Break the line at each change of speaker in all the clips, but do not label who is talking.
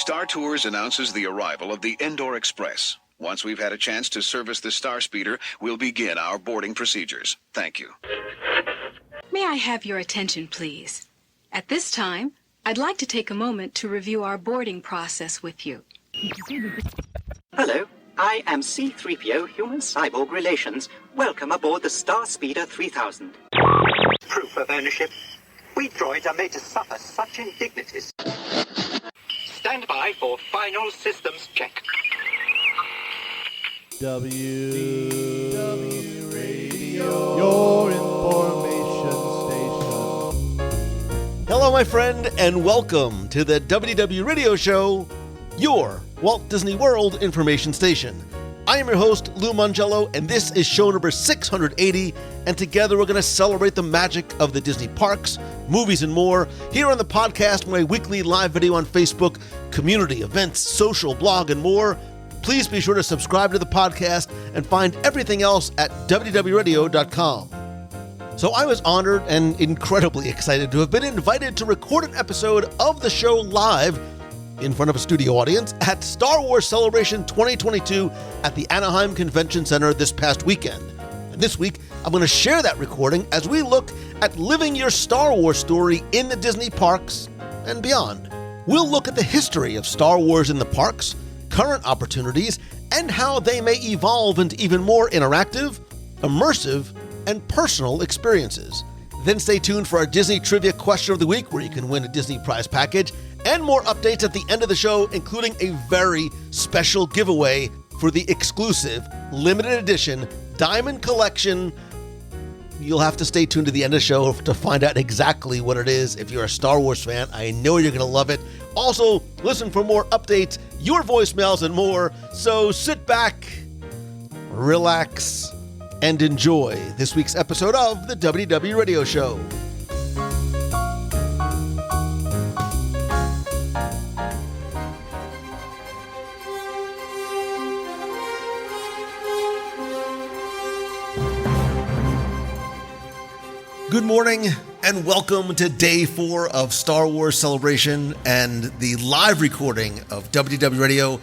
Star Tours announces the arrival of the Endor Express. Once we've had a chance to service the Star Speeder, we'll begin our boarding procedures. Thank you.
May I have your attention, please? At this time, I'd like to take a moment to review our boarding process with you.
Hello, I am C-3PO Human Cyborg Relations. Welcome aboard the Star Speeder 3000. Proof of ownership. We droids are made to suffer such indignities. Stand by for final systems check.
WDW Radio, your information station.
Hello, my friend, and welcome to the WDW Radio Show, your Walt Disney World information station. I am your host, Lou Mangello, and this is show number 680, and together we're going to celebrate the magic of the Disney parks, movies, and more here on the podcast, my weekly live video on Facebook, community, events, social, blog, and more. Please be sure to subscribe to the podcast and find everything else at WDWRadio.com. So I was honored and incredibly excited to have been invited to record an episode of the show live in front of a studio audience at Star Wars Celebration 2022 at the Anaheim Convention Center this past weekend. And this week, I'm going to share that recording as we look at living your Star Wars story in the Disney parks and beyond. We'll look at the history of Star Wars in the parks, current opportunities, and how they may evolve into even more interactive, immersive, and personal experiences. Then stay tuned for our Disney Trivia Question of the Week, where you can win a Disney prize package, and more updates at the end of the show, including a very special giveaway for the exclusive, limited edition Diamond Collection. You'll have to stay tuned to the end of the show to find out exactly what it is. If you're a Star Wars fan, I know you're going to love it. Also, listen for more updates, your voicemails, and more. So sit back, relax, and enjoy this week's episode of the WDW Radio Show. Good morning and welcome to day 4 of Star Wars Celebration and the live recording of WDW Radio.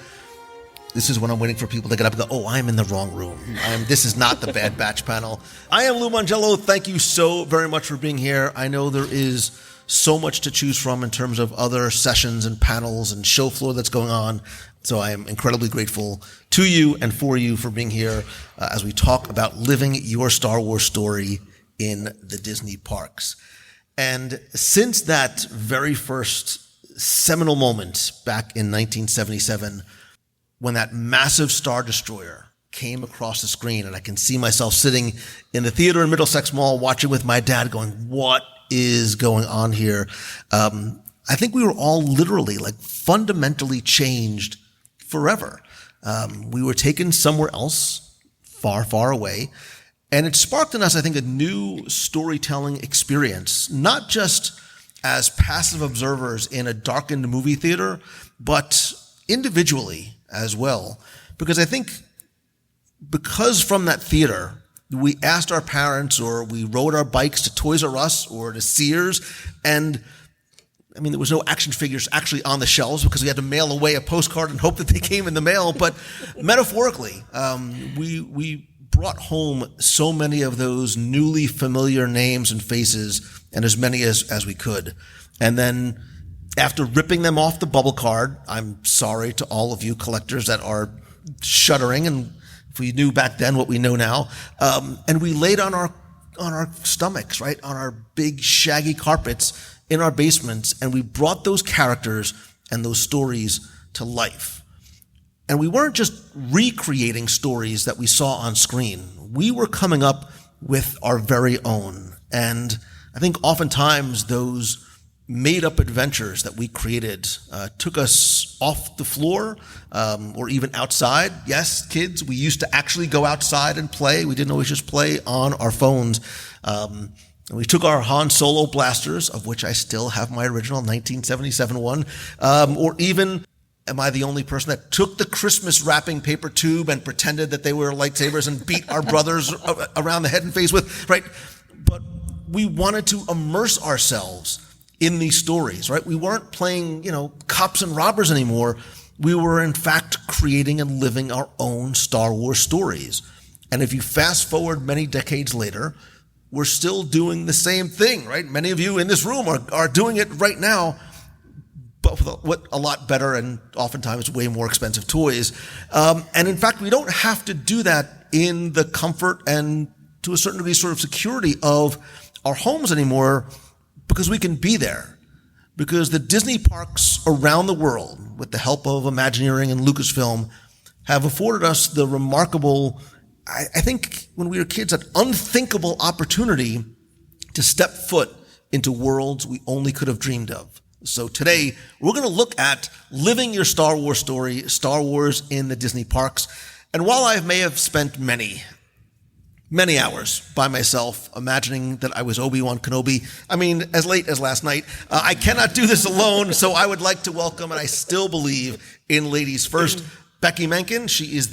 This is when I'm waiting for people to get up and go, oh, I'm in the wrong room. This is not the Bad Batch panel. I am Lou Mangello. Thank you so very much for being here. I know there is so much to choose from in terms of other sessions and panels and show floor that's going on. So I am incredibly grateful to you and for you for being here as we talk about living your Star Wars story in the Disney parks. And since that very first seminal moment back in 1977, when that massive Star Destroyer came across the screen, and I can see myself sitting in the theater in Middlesex Mall watching with my dad going, what is going on here? I think we were all literally fundamentally changed forever. We were taken somewhere else, far, far away. And it sparked in us, I think, a new storytelling experience, not just as passive observers in a darkened movie theater, but individually as well. Because I think because from that theater, we asked our parents or we rode our bikes to Toys R Us or to Sears, and there was no action figures actually on the shelves because we had to mail away a postcard and hope that they came in the mail. But metaphorically, we brought home so many of those newly familiar names and faces, and as many as we could. And then after ripping them off the bubble card, I'm sorry to all of you collectors that are shuddering, and if we knew back then what we know now, and we laid on our stomachs, right, on our big shaggy carpets in our basements, and we brought those characters and those stories to life. And we weren't just recreating stories that we saw on screen. We were coming up with our very own. And I think oftentimes those made-up adventures that we created took us off the floor or even outside. Yes, kids, we used to actually go outside and play. We didn't always just play on our phones. And we took our Han Solo blasters, of which I still have my original 1977 one, or even... Am I the only person that took the Christmas wrapping paper tube and pretended that they were lightsabers and beat our brothers around the head and face with, right? But we wanted to immerse ourselves in these stories, right? We weren't playing, cops and robbers anymore. We were, in fact, creating and living our own Star Wars stories. And if you fast forward many decades later, we're still doing the same thing, right? Many of you in this room are doing it right now, but with a lot better and oftentimes way more expensive toys. And in fact, we don't have to do that in the comfort and, to a certain degree, sort of security of our homes anymore, because we can be there. Because the Disney parks around the world, with the help of Imagineering and Lucasfilm, have afforded us the remarkable, I think when we were kids, an unthinkable opportunity to step foot into worlds we only could have dreamed of. So today, we're going to look at living your Star Wars story, Star Wars in the Disney parks. And while I may have spent many hours by myself imagining that I was Obi-Wan Kenobi, as late as last night, I cannot do this alone, so I would like to welcome, and I still believe in ladies first, Becky Menken. She is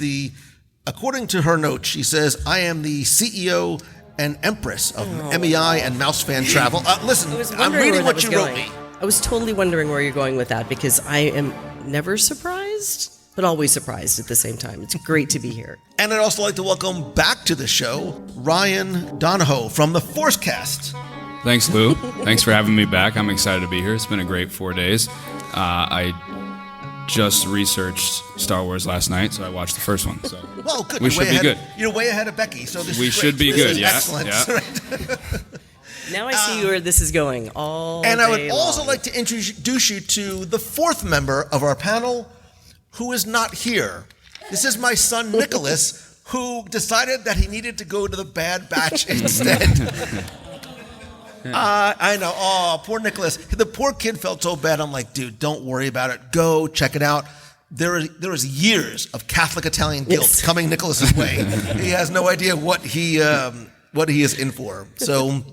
according to her note, she says, I am the CEO and Empress of MEI and Mouse Fan Travel. Listen, I'm reading what you wrote me.
I was totally wondering where you're going with that, because I am never surprised, but always surprised at the same time. It's great to be here.
And I'd also like to welcome back to the show Ryan Donahoe from the Forcecast.
Thanks, Lou. Thanks for having me back. I'm excited to be here. It's been a great 4 days. I just researched Star Wars last night, so I watched the first one. So
well, good.
We should be good.
You're way ahead of Becky, so
we should be good. Yeah,
excellent.
Yeah.
Now I see where this is going.
And I would also like to introduce you to the fourth member of our panel, who is not here. This is my son Nicholas, who decided that he needed to go to the Bad Batch instead. I know. Oh, poor Nicholas. The poor kid felt so bad. I'm like, dude, don't worry about it. Go check it out. There is years of Catholic Italian guilt coming Nicholas's way. He has no idea what he is in for. So,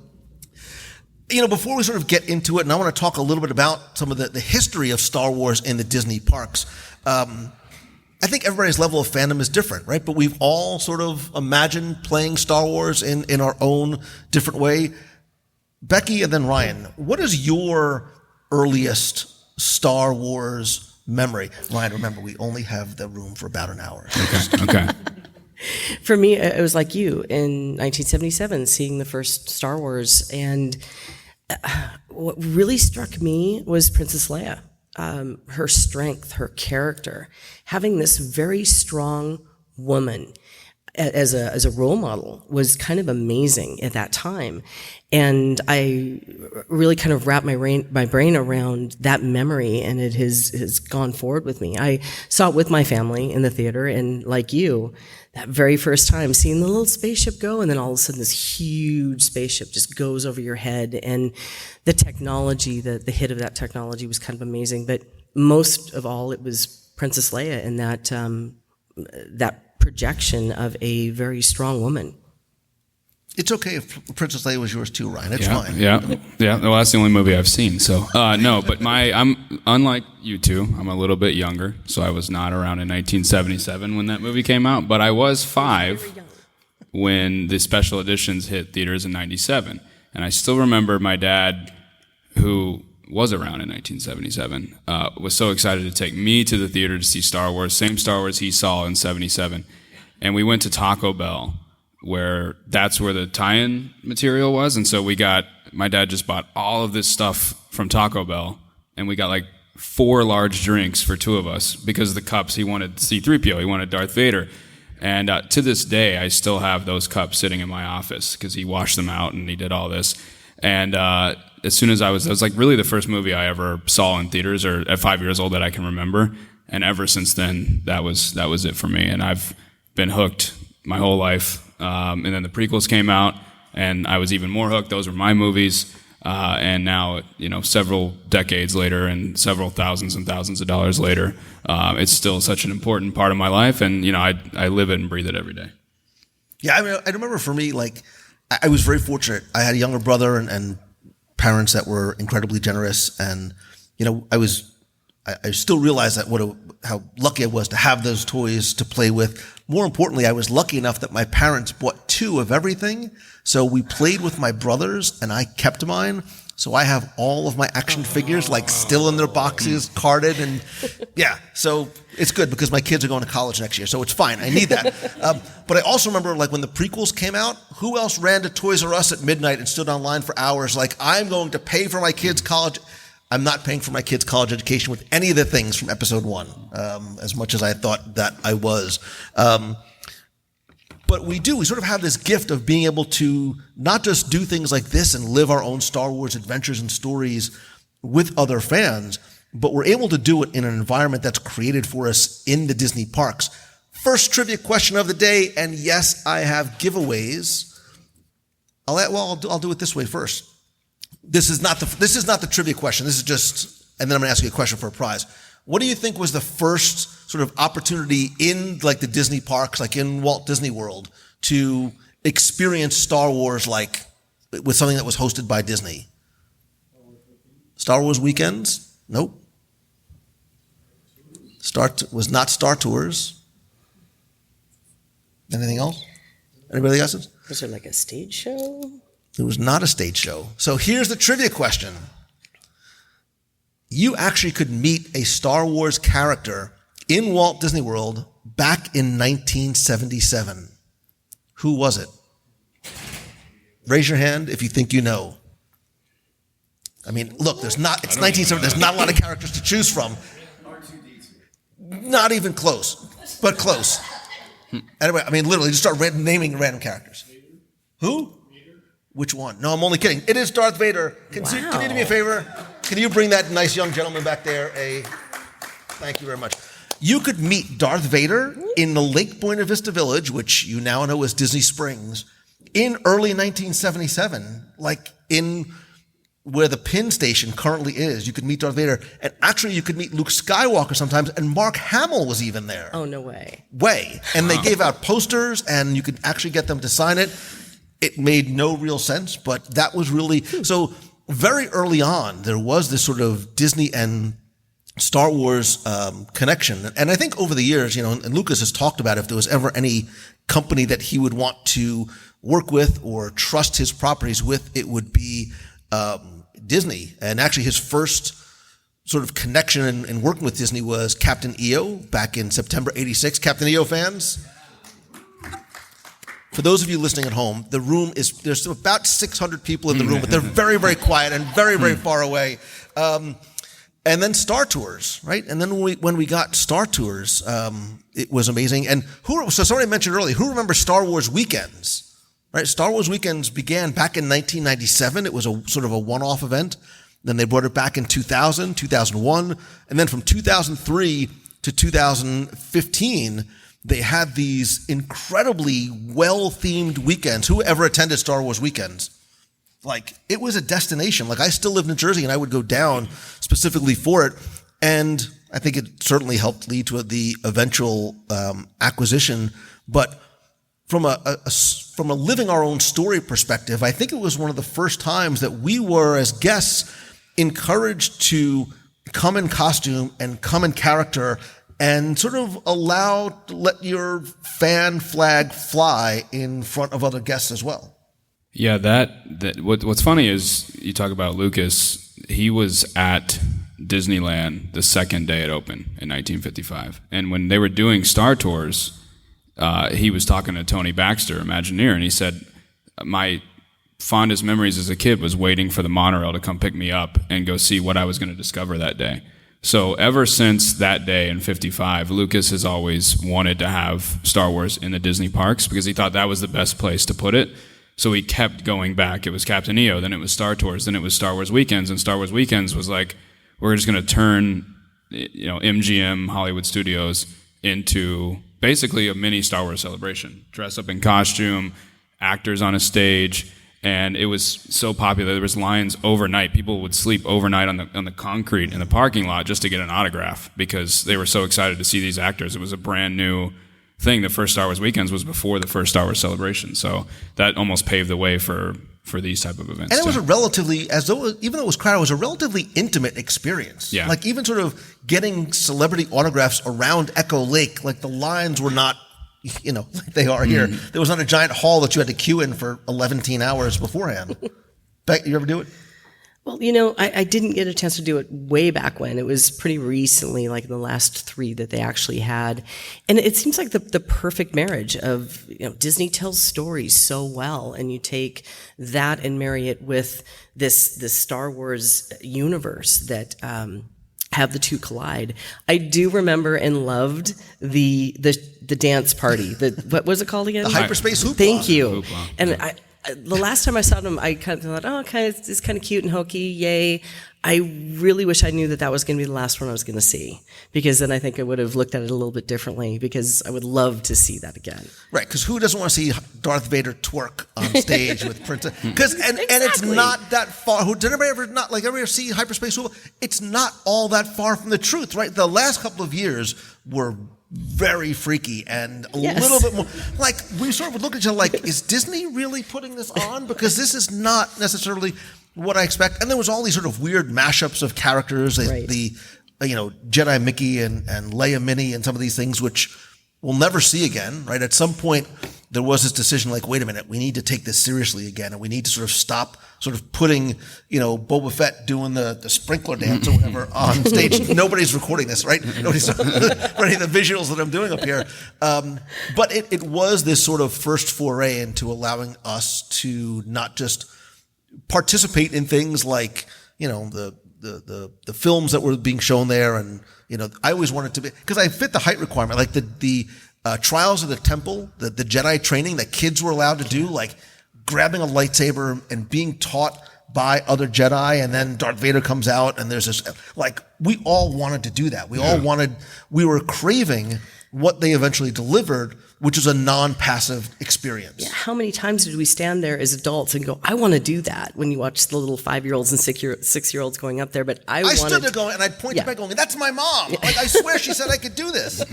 before we sort of get into it, and I want to talk a little bit about some of the history of Star Wars in the Disney parks. I think everybody's level of fandom is different, right? But we've all sort of imagined playing Star Wars in our own different way. Becky and then Ryan, what is your earliest Star Wars memory? Ryan, remember, we only have the room for about an hour.
Okay.
For me, it was like you in 1977, seeing the first Star Wars. And what really struck me was Princess Leia. Her strength, her character, having this very strong woman as a role model was kind of amazing at that time. And I really kind of wrapped my brain around that memory, and it has gone forward with me. I saw it with my family in the theater, and like you, that very first time seeing the little spaceship go, and then all of a sudden this huge spaceship just goes over your head, and the technology, the hit of that technology was kind of amazing. But most of all, it was Princess Leia and that projection of a very strong woman.
It's okay if Princess Leia was yours too, Ryan. It's fine.
Yeah. Well, that's the only movie I've seen. So no, but I'm unlike you two. I'm a little bit younger, so I was not around in 1977 when that movie came out. But I was 5 when the special editions hit theaters in '97, and I still remember my dad, who was around in 1977, was so excited to take me to the theater to see Star Wars, same Star Wars he saw in '77, and we went to Taco Bell, where that's where the tie-in material was. And so my dad just bought all of this stuff from Taco Bell, and we got like 4 large drinks for 2 of us because the cups, he wanted C-3PO, he wanted Darth Vader. And to this day, I still have those cups sitting in my office because he washed them out and he did all this. And as soon as that was like really the first movie I ever saw in theaters, or at 5 years old, that I can remember. And ever since then, that was it for me. And I've been hooked my whole life. And then the prequels came out, and I was even more hooked. Those were my movies. And now, several decades later and several thousands and thousands of dollars later, it's still such an important part of my life. And, I live it and breathe it every day.
Yeah, I remember for me, I was very fortunate. I had a younger brother and parents that were incredibly generous. And, I still realize that how lucky I was to have those toys to play with. More importantly, I was lucky enough that my parents bought 2 of everything. So we played with my brothers and I kept mine. So I have all of my action figures like still in their boxes, carded, and yeah. So it's good because my kids are going to college next year, so it's fine. I need that. But I also remember like when the prequels came out, who else ran to Toys R Us at midnight and stood online for hours like, I'm going to pay for my kids' college. I'm not paying for my kids' college education with any of the things from episode 1, as much as I thought that I was. But we sort of have this gift of being able to not just do things like this and live our own Star Wars adventures and stories with other fans, but we're able to do it in an environment that's created for us in the Disney parks. First trivia question of the day, and yes, I have giveaways. I'll do it this way first. This is not the trivia question. This is just, and then I'm going to ask you a question for a prize. What do you think was the first sort of opportunity in like the Disney parks, like in Walt Disney World, to experience Star Wars like with something that was hosted by Disney? Star Wars weekends? Nope. Was not Star Tours. Anything else? Anybody else?
Was there like a stage show?
It was not a stage show. So here's the trivia question. You actually could meet a Star Wars character in Walt Disney World back in 1977. Who was it? Raise your hand if you think you know. I mean, look, it's 1970. There's not a lot of characters to choose from. Not even close, but close. Anyway, I mean, literally, just start naming random characters. Who? Which one? No, I'm only kidding. It is Darth Vader. Can you do me a favor? Can you bring that nice young gentleman back there thank you very much. You could meet Darth Vader in the Lake Buena Vista Village, which you now know as Disney Springs, in early 1977, like in where the Penn Station currently is. You could meet Darth Vader, and actually you could meet Luke Skywalker sometimes, and Mark Hamill was even there.
Oh, no way.
And they gave out posters, and you could actually get them to sign it. It made no real sense, but that was really, so very early on, there was this sort of Disney and Star Wars connection. And I think over the years, and Lucas has talked about if there was ever any company that he would want to work with or trust his properties with, it would be Disney. And actually his first sort of connection in working with Disney was Captain EO back in September 86. Captain EO fans? For those of you listening at home, there's about 600 people in the room, but they're very, very quiet and very, very far away. And then Star Tours, right? And then when we got Star Tours, it was amazing. And so somebody mentioned earlier, who remembers Star Wars weekends, right? Star Wars weekends began back in 1997. It was a sort of a one-off event. Then they brought it back in 2000, 2001. And then from 2003 to 2015, they had these incredibly well-themed weekends. Whoever attended Star Wars weekends, like it was a destination. Like I still live in New Jersey and I would go down specifically for it. And I think it certainly helped lead to the eventual acquisition. But from a living our own story perspective, I think it was one of the first times that we were as guests encouraged to come in costume and come in character and sort of let your fan flag fly in front of other guests as well.
Yeah, what's funny is you talk about Lucas. He was at Disneyland the second day it opened in 1955. And when they were doing Star Tours, he was talking to Tony Baxter, Imagineer, and he said, my fondest memories as a kid was waiting for the monorail to come pick me up and go see what I was going to discover that day. So ever since that day in 55, Lucas has always wanted to have Star Wars in the Disney parks because he thought that was the best place to put it. So he kept going back. It was Captain EO, then it was Star Tours, then it was Star Wars Weekends, and Star Wars Weekends was like, we're just going to turn, MGM Hollywood Studios into basically a mini Star Wars celebration. Dress up in costume, actors on a stage. And it was so popular. There was lines overnight. People would sleep overnight on the concrete in the parking lot just to get an autograph because they were so excited to see these actors. It was a brand new thing. The first Star Wars Weekends was before the first Star Wars Celebration. So that almost paved the way for these type of events.
And it was even though it was crowded, it was a relatively intimate experience.
Yeah.
Like even sort of getting celebrity autographs around Echo Lake, like the lines were not like they are here. There was not a giant hall that you had to queue in for 11 hours beforehand. Beck, you ever do it?
Well, I didn't get a chance to do it way back when. It was pretty recently, like in the last 3 that they actually had. And it seems like the perfect marriage of, Disney tells stories so well, and you take that and marry it with this Star Wars universe that have the two collide. I do remember and loved the dance party. What was it called again?
The hyperspace hoopla.
Thank you.
Hoopla.
And the last time I saw them, I kind of thought, okay, it's kind of cute and hokey, yay. I really wish I knew that was going to be the last one I was going to see, because then I think I would have looked at it a little bit differently, because I would love to see that again.
Right, because who doesn't want to see Darth Vader twerk on stage with Princess? Because and it's not that far. Did anybody ever see Hyperspace Hoopla? It's not all that far from the truth, right? The last couple of years were very freaky and a little bit more like we sort of would look at each other like, is Disney really putting this on? Because this is not necessarily what I expect. And there was all these sort of weird mashups of characters,
right.
the Jedi Mickey and Leia Minnie and some of these things, which we'll never see again, right? At some point, there was this decision like, wait a minute, we need to take this seriously again, and we need to sort of stop sort of putting, Boba Fett doing the sprinkler dance or whatever on stage. Nobody's recording this, right? Nobody's running the visuals that I'm doing up here. But it was this sort of first foray into allowing us to not just participate in things like, the films that were being shown there. And, I always wanted to be, because I fit the height requirement, like the Trials of the Temple, the Jedi training that kids were allowed to do, like grabbing a lightsaber and being taught by other Jedi, and then Darth Vader comes out and there's this, like, we all wanted to do that. We were craving what they eventually delivered, which was a non-passive experience.
Yeah, how many times did we stand there as adults and go, I want to do that, when you watch the little 5-year-olds and 6-year-olds going up there, but I
stood there going, and I'd point to back going, that's my mom. Like, I swear she said I could do this.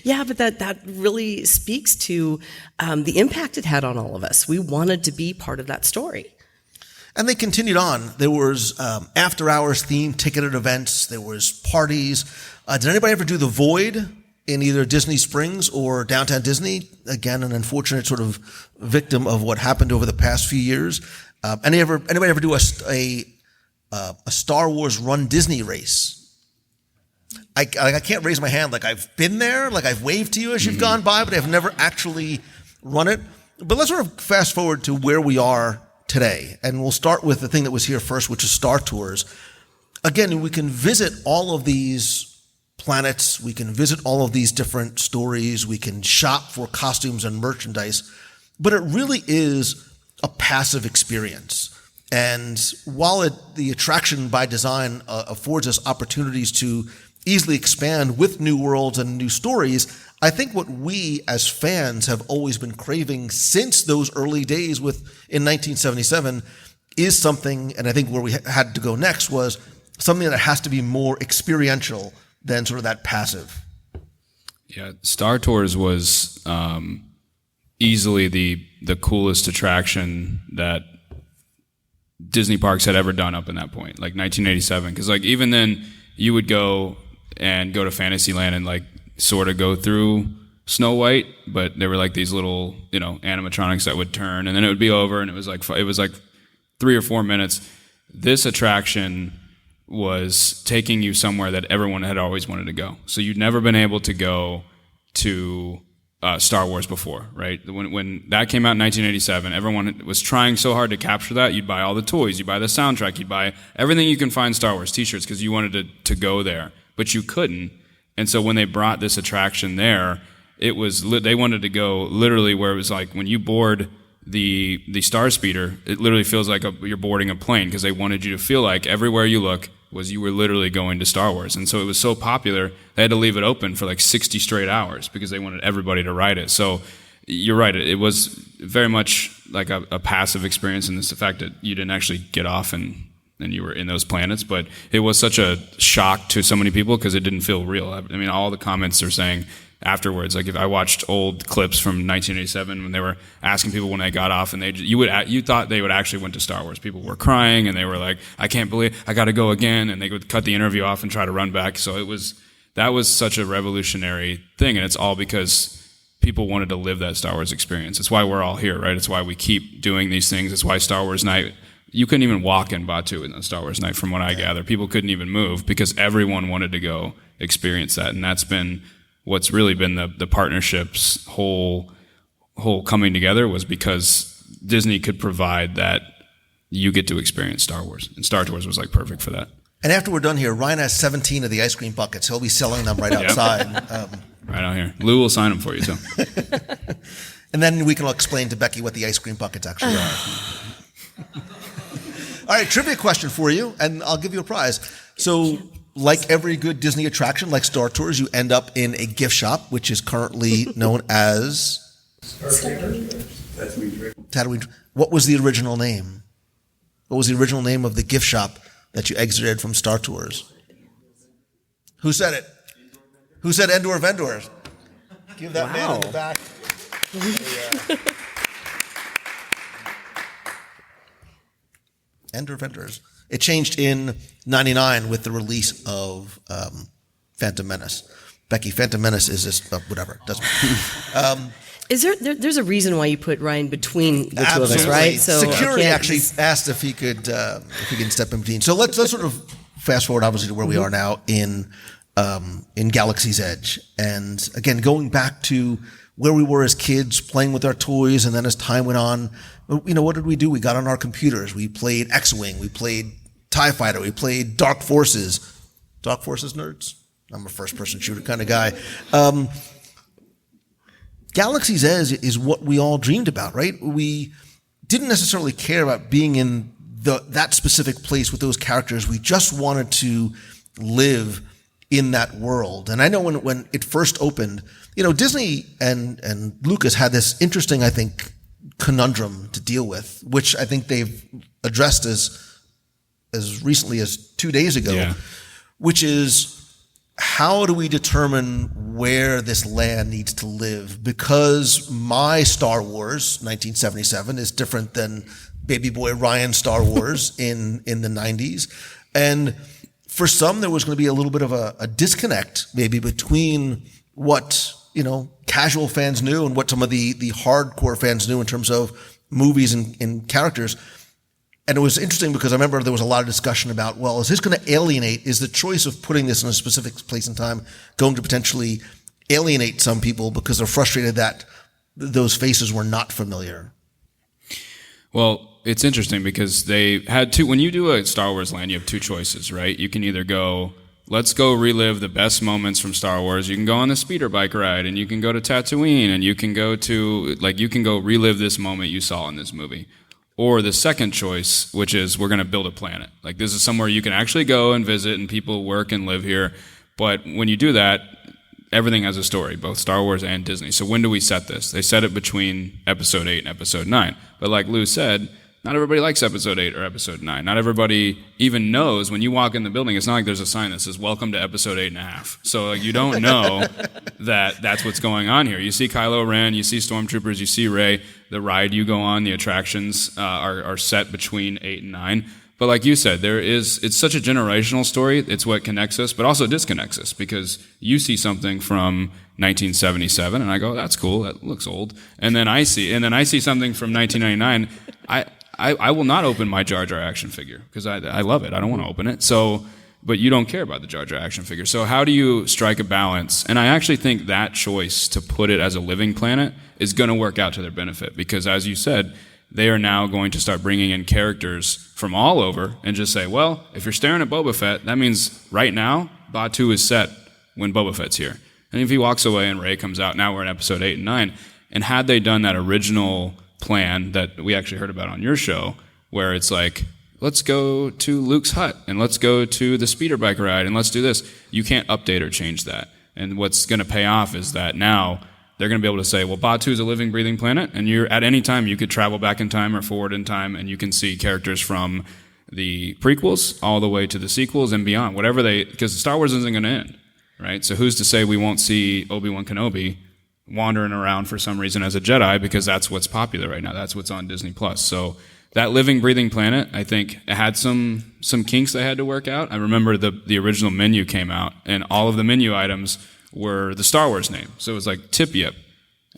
Yeah, but that really speaks to the impact it had on all of us. We wanted to be part of that story.
And they continued on. There was after-hours themed ticketed events. There was parties. Did anybody ever do The Void in either Disney Springs or Downtown Disney? Again, an unfortunate sort of victim of what happened over the past few years. Anybody ever do a Star Wars Run Disney race? I can't raise my hand. Like, I've been there, like I've waved to you as you've gone by, but I've never actually run it. But let's sort of fast forward to where we are today. And we'll start with the thing that was here first, which is Star Tours. Again, we can visit all of these planets. We can visit all of these different stories. We can shop for costumes and merchandise. But it really is a passive experience. And while the attraction by design affords us opportunities to easily expand with new worlds and new stories, I think what we as fans have always been craving since those early days in 1977 is something, and I think where we had to go next was something that has to be more experiential than sort of that passive.
Yeah, Star Tours was easily the coolest attraction that Disney parks had ever done up in that point, like 1987. Because like even then, you would go to Fantasyland and like sort of go through Snow White, but there were like these little animatronics that would turn, and then it would be over, and it was like 3 or 4 minutes. This attraction was taking you somewhere that everyone had always wanted to go. So you'd never been able to go to Star Wars before, right? When that came out in 1987, everyone was trying so hard to capture that. You'd buy all the toys, you'd buy the soundtrack, you'd buy everything you can find Star Wars, t-shirts, because you wanted to go there, but you couldn't. And so when they brought this attraction there, they wanted to go literally where it was like when you board the Star Speeder, it literally feels like you're boarding a plane, because they wanted you to feel like everywhere you look you were literally going to Star Wars. And so it was so popular, they had to leave it open for like 60 straight hours because they wanted everybody to ride it. So you're right, it was very much like a passive experience in this fact that you didn't actually get off and you were in those planets, but it was such a shock to so many people because it didn't feel real. I mean, all the comments are saying afterwards, like if I watched old clips from 1987 when they were asking people when they got off, and you thought they would actually went to Star Wars. People were crying and they were like, I can't believe I got to go again, and they would cut the interview off and try to run back. So that was such a revolutionary thing, and it's all because people wanted to live that Star Wars experience. It's why we're all here, right? It's why we keep doing these things. It's why Star Wars Night, you couldn't even walk in Batuu in the Star Wars night, from what I gather. People couldn't even move because everyone wanted to go experience that. And that's been what's really been the partnership's whole coming together, was because Disney could provide that you get to experience Star Wars. And Star Tours was like perfect for that.
And after we're done here, Ryan has 17 of the ice cream buckets. He'll be selling them right outside.
Right out here. Lou will sign them for you, too.
And then we can explain to Becky what the ice cream buckets actually are. All right, trivia question for you, and I'll give you a prize. So, like every good Disney attraction, like Star Tours, you end up in a gift shop, which is currently known as Tatooine. What was the original name? What was the original name of the gift shop that you exited from Star Tours? Who said it? Who said Endor Vendor? Give that man in the back. Endor Vendors. It changed in '99 with the release of Phantom Menace. Becky, Phantom Menace is just whatever. Doesn't.
Is there's a reason why you put Ryan between the two of us, right?
So security actually asked if he could step in between. So let's sort of fast forward, obviously, to where we are now in Galaxy's Edge, and again going back to where we were as kids, playing with our toys, and then as time went on, what did we do? We got on our computers. We played X-Wing. We played TIE Fighter. We played Dark Forces. Dark Forces nerds? I'm a first-person shooter kind of guy. Galaxy's Edge is what we all dreamed about, right? We didn't necessarily care about being in that specific place with those characters. We just wanted to live in that world. And I know when it first opened, Disney and Lucas had this interesting, I think, conundrum to deal with, which I think they've addressed as recently as 2 days ago, which is, how do we determine where this land needs to live? Because my Star Wars, 1977, is different than baby boy Ryan's Star Wars in the 90s. And for some, there was going to be a little bit of a disconnect maybe between what, casual fans knew and what some of the hardcore fans knew in terms of movies and characters. And it was interesting because I remember there was a lot of discussion about, well, is this going to alienate? Is the choice of putting this in a specific place and time going to potentially alienate some people because they're frustrated that those faces were not familiar?
Well, it's interesting because they had two. When you do a Star Wars land, you have two choices, right? You can either go, let's go relive the best moments from Star Wars. You can go on the speeder bike ride, and you can go to Tatooine, and you can go relive this moment you saw in this movie. Or the second choice, which is we're going to build a planet. Like, this is somewhere you can actually go and visit and people work and live here. But when you do that, everything has a story, both Star Wars and Disney. So when do we set this? They set it between Episode 8 and Episode 9. But like Lou said, not everybody likes Episode 8 or Episode 9. Not everybody even knows when you walk in the building. It's not like there's a sign that says, welcome to Episode 8.5. So you don't know that that's what's going on here. You see Kylo Ren, you see Stormtroopers, you see Rey. The ride you go on, the attractions are set between 8 and 9. But like you said, it's such a generational story. It's what connects us, but also disconnects us, because you see something from 1977 and I go, that's cool. That looks old. And then I see something from 1999. I will not open my Jar Jar action figure because I love it. I don't want to open it. So, but you don't care about the Jar Jar action figure. So how do you strike a balance? And I actually think that choice to put it as a living planet is going to work out to their benefit, because as you said, they are now going to start bringing in characters from all over and just say, well, if you're staring at Boba Fett, that means right now Batuu is set when Boba Fett's here. And if he walks away and Rey comes out, now we're in Episode 8 and 9. And had they done that original plan that we actually heard about on your show, where it's like, let's go to Luke's hut and let's go to the speeder bike ride and let's do this, you can't update or change that. And what's going to pay off is that now they're going to be able to say, well, Batuu is a living, breathing planet, and you're at any time you could travel back in time or forward in time, and you can see characters from the prequels all the way to the sequels and beyond, because Star Wars isn't going to end, right? So who's to say we won't see Obi-Wan Kenobi wandering around for some reason as a Jedi, because that's what's popular right now. That's what's on Disney+. So that living, breathing planet, I think, it had some kinks they had to work out. I remember the original menu came out, and all of the menu items were the Star Wars name. So it was like Tip Yip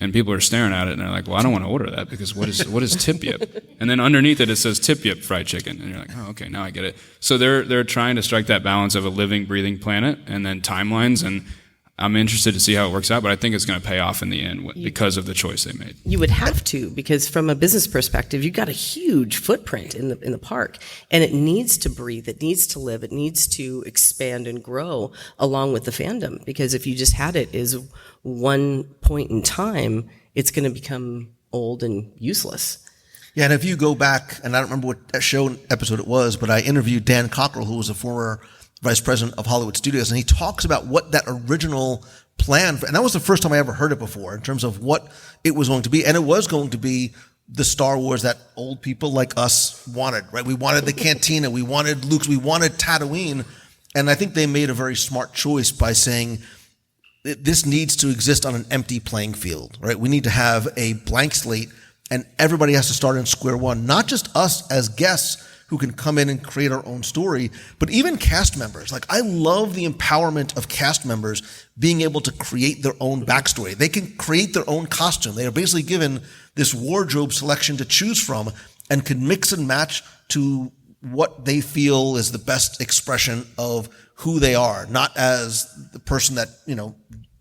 And people are staring at it, and they're like, well, I don't want to order that because what is Tip Yip? And then underneath it says Tip Yip fried chicken. And you're like, oh, okay, now I get it. So they're trying to strike that balance of a living, breathing planet and then timelines. And I'm interested to see how it works out, but I think it's going to pay off in the end because of the choice they made.
You would have to, because from a business perspective, you've got a huge footprint in the park, and it needs to breathe, it needs to live, it needs to expand and grow along with the fandom. Because if you just had it as one point in time, it's going to become old and useless.
Yeah, and if you go back, and I don't remember what show episode it was, but I interviewed Dan Cockrell, who was a former vice president of Hollywood Studios, and he talks about what that original plan, and that was the first time I ever heard it before, in terms of what it was going to be. And it was going to be the Star Wars that old people like us wanted, right? We wanted the cantina, we wanted Luke's, we wanted Tatooine. And I think they made a very smart choice by saying, this needs to exist on an empty playing field, right? We need to have a blank slate, and everybody has to start in square one, not just us as guests who can come in and create our own story, but even cast members. Like, I love the empowerment of cast members being able to create their own backstory. They can create their own costume. They are basically given this wardrobe selection to choose from and can mix and match to what they feel is the best expression of who they are, not as the person that,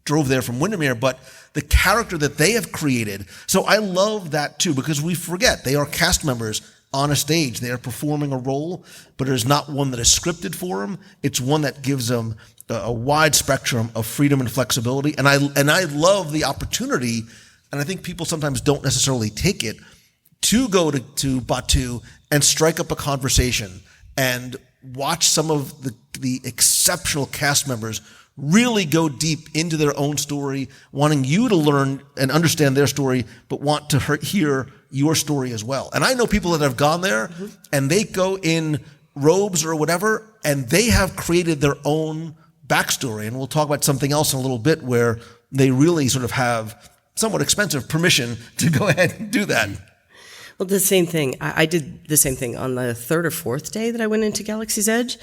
drove there from Windermere, but the character that they have created. So I love that too, because we forget they are cast members on a stage. They are performing a role, but it is not one that is scripted for them. It's one that gives them a wide spectrum of freedom and flexibility. And I love the opportunity, and I think people sometimes don't necessarily take it, to go to Batuu and strike up a conversation and watch some of the exceptional cast members really go deep into their own story, wanting you to learn and understand their story, but want to hear your story as well. And I know people that have gone there and they go in robes or whatever, and they have created their own backstory. And we'll talk about something else in a little bit where they really sort of have somewhat expensive permission to go ahead and do that.
Well, the same thing. I did the same thing on the third or fourth day that I went into Galaxy's Edge.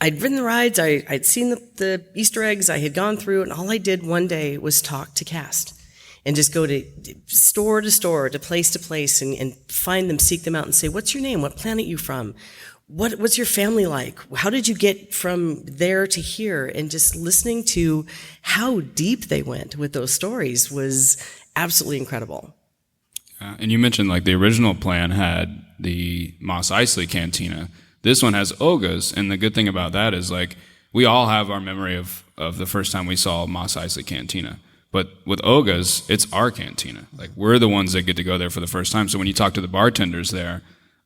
I'd ridden the rides, I'd seen the Easter eggs, I had gone through, and all I did one day was talk to cast and just go to store, to place, and find them, seek them out, and say, what's your name? What planet you from? What's your family like? How did you get from there to here? And just listening to how deep they went with those stories was absolutely incredible.
And you mentioned, like, the original plan had the Mos Eisley Cantina. This one has Oga's, and the good thing about that is, like, we all have our memory of the first time we saw Mos Eisley Cantina. But with Oga's, it's our cantina. Like, we're the ones that get to go there for the first time. So when you talk to the bartenders there,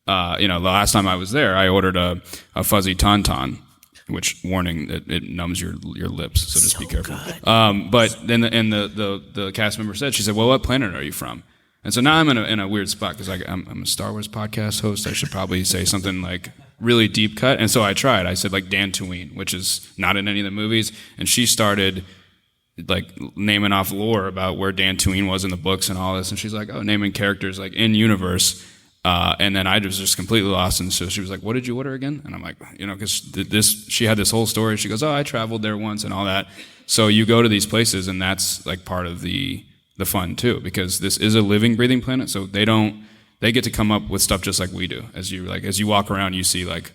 the last time I was there, I ordered a fuzzy tauntaun, which, warning, it numbs your lips, so just be careful. But then the cast member said, she said, well, what planet are you from? And so now I'm in a weird spot because I'm a Star Wars podcast host. I should probably say something like really deep cut. And so I tried. I said, like, Dantooine, which is not in any of the movies. And she started, like, naming off lore about where Dantooine was in the books and all this. And she's like, oh, naming characters, like, in universe. And then I was just completely lost. And so she was like, what did you order again? And I'm like, because she had this whole story. She goes, oh, I traveled there once and all that. So you go to these places, and that's, like, part of the fun too, because this is a living, breathing planet. So they get to come up with stuff just like we do. As you walk around, you see, like,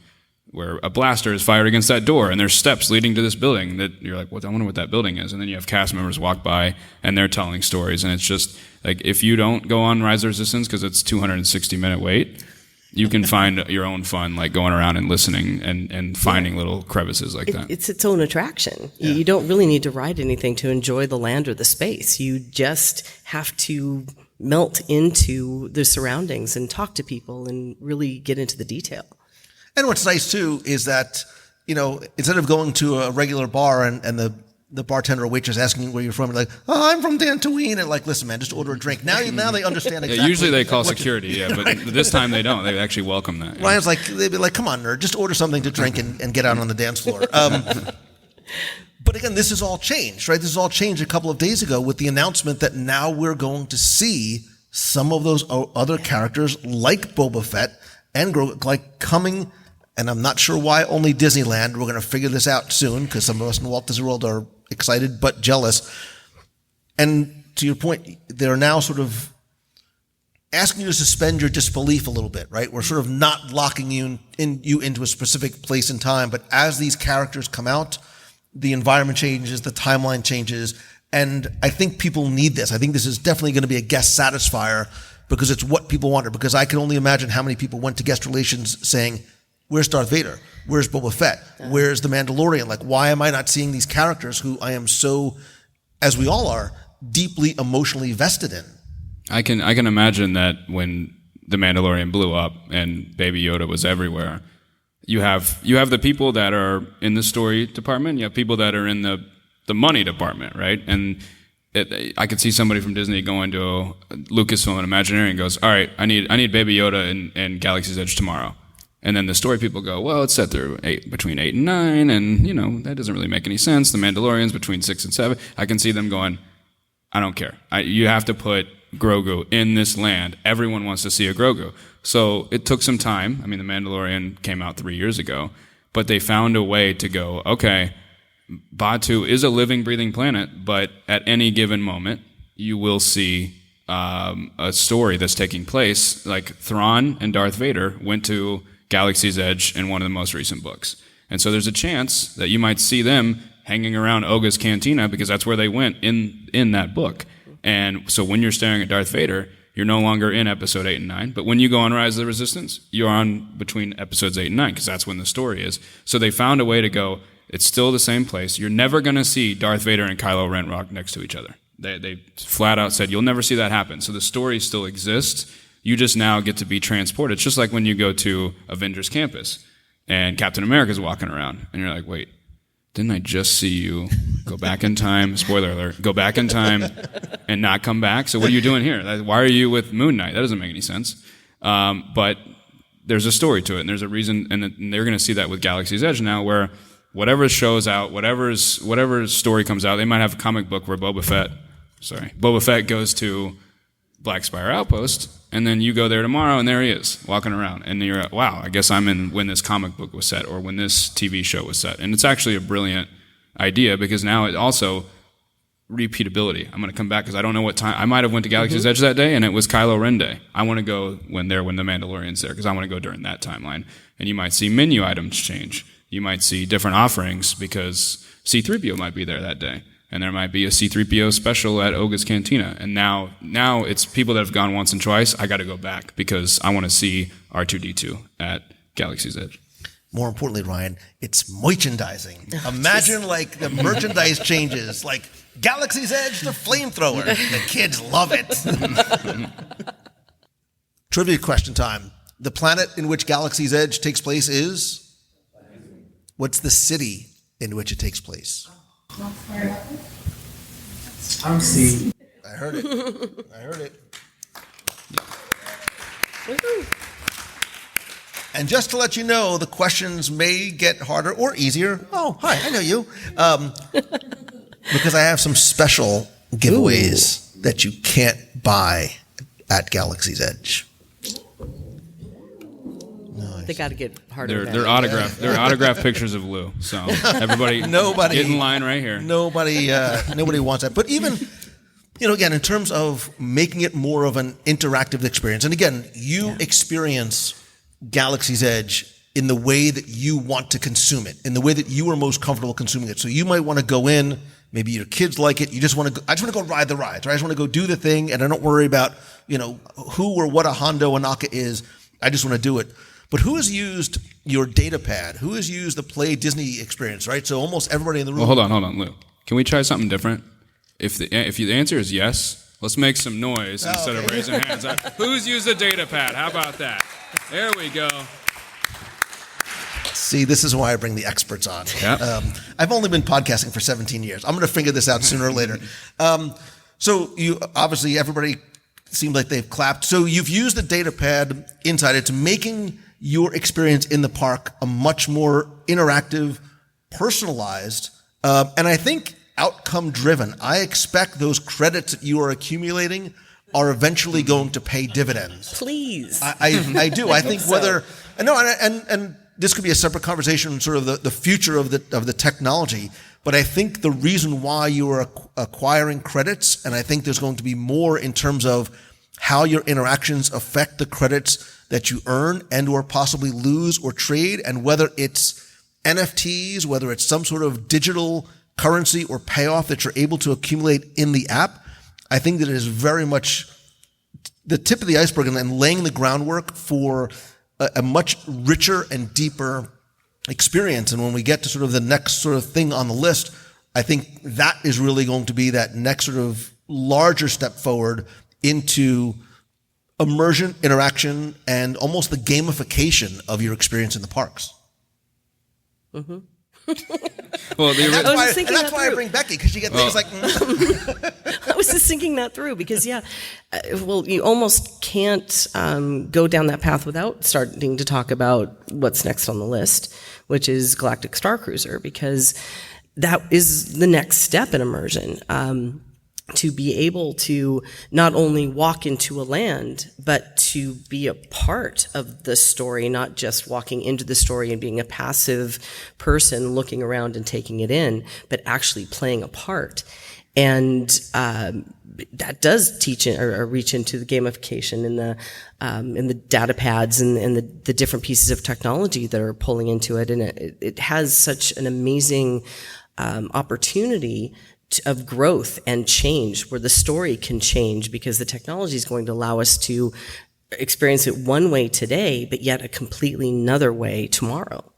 where a blaster is fired against that door, and there's steps leading to this building that you're like, well, I wonder what that building is. And then you have cast members walk by, and they're telling stories. And it's just like, if you don't go on Rise of Resistance because it's 260-minute wait, you can find your own fun, like going around and listening and finding little crevices like that.
It's its own attraction. Yeah. You don't really need to ride anything to enjoy the land or the space. You just have to melt into the surroundings and talk to people and really get into the detail.
And what's nice too is that, instead of going to a regular bar and the bartender or waitress asking you where you're from, you're like, oh, I'm from Dantooine, and like, listen, man, just order a drink. Now they understand exactly.
Yeah, usually they call security, but this time they don't. They actually welcome that.
Ryan's like, they'd be like, come on, nerd, just order something to drink and get out on the dance floor. But again, this has all changed, right? This has all changed a couple of days ago with the announcement that now we're going to see some of those other characters like Boba Fett and Grogu, like, coming. And I'm not sure why only Disneyland. We're going to figure this out soon because some of us in Walt Disney World are excited but jealous. And to your point, they're now sort of asking you to suspend your disbelief a little bit, right? We're sort of not locking you into a specific place and time, but as these characters come out, the environment changes, the timeline changes, and I think people need this. I think this is definitely going to be a guest satisfier because it's what people wanted, because I can only imagine how many people went to guest relations saying, where's Darth Vader? Where's Boba Fett? Where's the Mandalorian? Like, why am I not seeing these characters who I am so, as we all are, deeply emotionally vested in?
I can imagine that when the Mandalorian blew up and Baby Yoda was everywhere, you have the people that are in the story department, you have people that are in the money department, right? And I could see somebody from Disney going to Lucasfilm and Imagineering and goes, all right, I need Baby Yoda in Galaxy's Edge tomorrow. And then the story people go, well, it's set there between 8 and 9, and that doesn't really make any sense. The Mandalorian's between 6 and 7. I can see them going, I don't care. You have to put Grogu in this land. Everyone wants to see a Grogu. So it took some time. I mean, The Mandalorian came out 3 years ago, but they found a way to go, okay, Batuu is a living, breathing planet, but at any given moment, you will see a story that's taking place. Like Thrawn and Darth Vader went to Galaxy's Edge in one of the most recent books. And so there's a chance that you might see them hanging around Oga's Cantina because that's where they went in that book. And so when you're staring at Darth Vader, you're no longer in episode 8 and 9. But when you go on Rise of the Resistance, you're on between episodes 8 and 9 because that's when the story is. So they found a way to go, it's still the same place. You're never going to see Darth Vader and Kylo Ren rock next to each other. They flat out said, you'll never see that happen. So the story still exists. You just now get to be transported. It's just like when you go to Avengers Campus and Captain America's walking around and you're like, wait, didn't I just see you go back in time, spoiler alert, go back in time and not come back? So what are you doing here? Why are you with Moon Knight? That doesn't make any sense. But there's a story to it, and there's a reason, and they're going to see that with Galaxy's Edge now, where whatever show's out, whatever story comes out, they might have a comic book where Boba Fett goes to Black Spire Outpost, and then you go there tomorrow, and there he is, walking around. And you're like, wow, I guess I'm in when this comic book was set or when this TV show was set. And it's actually a brilliant idea because now it also, repeatability. I'm going to come back because I don't know what time. I might have went to Galaxy's Edge that day, and it was Kylo Ren Day. I want to go when the Mandalorian's there because I want to go during that timeline. And you might see menu items change. You might see different offerings because C-3PO might be there that day. And there might be a C-3PO special at Oga's Cantina. And now it's people that have gone once and twice. I got to go back because I want to see R2-D2 at Galaxy's Edge.
More importantly, Ryan, it's merchandising. Imagine like the merchandise changes, like Galaxy's Edge, the flamethrower. The kids love it. Trivia question time. The planet in which Galaxy's Edge takes place is? What's the city in which it takes place?
I'm C.
I heard it. And just to let you know, the questions may get harder or easier. Oh, hi, I know you. Because I have some special giveaways that you can't buy at Galaxy's Edge.
They got to get harder.
They're autographed. They're autographed pictures of Lou. So everybody, get in line right here.
Nobody wants that. But even, again, in terms of making it more of an interactive experience, and again, you experience Galaxy's Edge in the way that you want to consume it, in the way that you are most comfortable consuming it. So you might want to go in. Maybe your kids like it. You just want to go. I just want to go ride the rides. Right? I just want to go do the thing, and I don't worry about who or what a Hondo Anaka is. I just want to do it. But who has used your data pad? Who has used the Play Disney experience, right? So almost everybody in the room.
Well, hold on, Lou. Can we try something different? If the answer is yes, let's make some noise instead of raising hands. Who's used the data pad? How about that? There we go.
See, this is why I bring the experts on.
Yep.
I've only been podcasting for 17 years. I'm going to figure this out sooner or later. So you obviously everybody seemed like they've clapped. So you've used the data pad inside. It's making your experience in the park a much more interactive, personalized, and I think outcome driven. I expect those credits that you are accumulating are eventually going to pay dividends.
Please.
I do. I think whether and this could be a separate conversation, sort of the future of the technology. But I think the reason why you are acquiring credits, and I think there's going to be more in terms of how your interactions affect the credits that you earn and or possibly lose or trade, and whether it's NFTs, whether it's some sort of digital currency or payoff that you're able to accumulate in the app. I think that it is very much the tip of the iceberg and laying the groundwork for a much richer and deeper experience. And when we get to sort of the next sort of thing on the list, I think that is really going to be that next sort of larger step forward into immersion, interaction, and almost the gamification of your experience in the parks.
Mm-hmm.
Well,
that's why I bring Becky, because you get things like.
I was just thinking that through because, you almost can't go down that path without starting to talk about what's next on the list, which is Galactic Star Cruiser, because that is the next step in immersion. To be able to not only walk into a land, but to be a part of the story, not just walking into the story and being a passive person looking around and taking it in, but actually playing a part. And that does teach or reach into the gamification in the data pads and the different pieces of technology that are pulling into it. And it has such an amazing opportunity of growth and change, where the story can change because the technology is going to allow us to experience it one way today, but yet a completely another way tomorrow.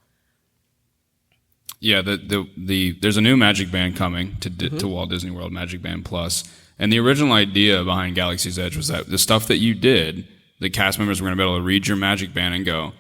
Yeah, there's a new Magic Band coming to Walt Disney World, Magic Band Plus, and the original idea behind Galaxy's Edge was that the stuff that you did, the cast members were going to be able to read your Magic Band and go,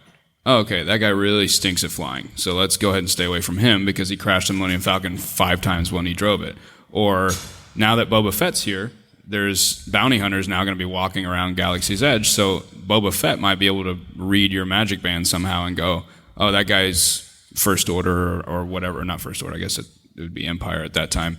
oh, okay, that guy really stinks at flying, so let's go ahead and stay away from him because he crashed the Millennium Falcon 5 times when he drove it. Or now that Boba Fett's here, there's bounty hunters now going to be walking around Galaxy's Edge, so Boba Fett might be able to read your Magic Band somehow and go, oh, that guy's First Order or whatever, not First Order, I guess it would be Empire at that time,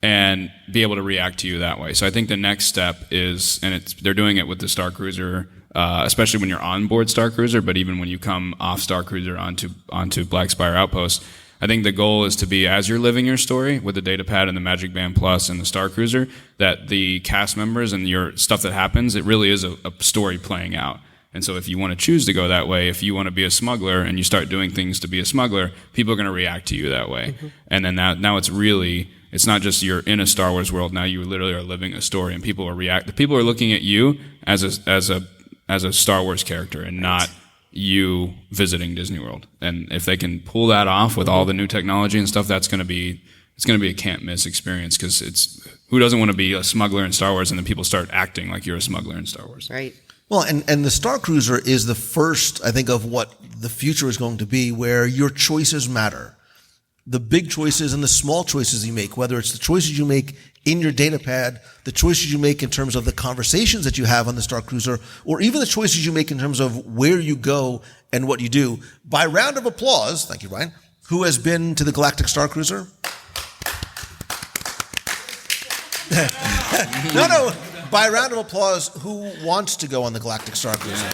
and be able to react to you that way. So I think the next step is, and they're doing it with the Star Cruiser, especially when you're on board Star Cruiser, but even when you come off Star Cruiser onto Black Spire Outpost, I think the goal is to be, as you're living your story with the data pad and the Magic Band Plus and the Star Cruiser, that the cast members and your stuff that happens, it really is a story playing out. And so if you want to choose to go that way, if you want to be a smuggler and you start doing things to be a smuggler, people are going to react to you that way. Mm-hmm. And then now it's not just you're in a Star Wars world, now you literally are living a story, and people are looking at you as a Star Wars character and not you visiting Disney World. And if they can pull that off with all the new technology and stuff, it's going to be a can't miss experience, because who doesn't want to be a smuggler in Star Wars and then people start acting like you're a smuggler in Star Wars.
Right.
Well, and the Star Cruiser is the first, I think, of what the future is going to be, where your choices matter. The big choices and the small choices you make, whether it's the choices you make in your data pad, the choices you make in terms of the conversations that you have on the Star Cruiser, or even the choices you make in terms of where you go and what you do. By round of applause, thank you, Ryan, who has been to the Galactic Star Cruiser? No. By round of applause, who wants to go on the Galactic Star Cruiser?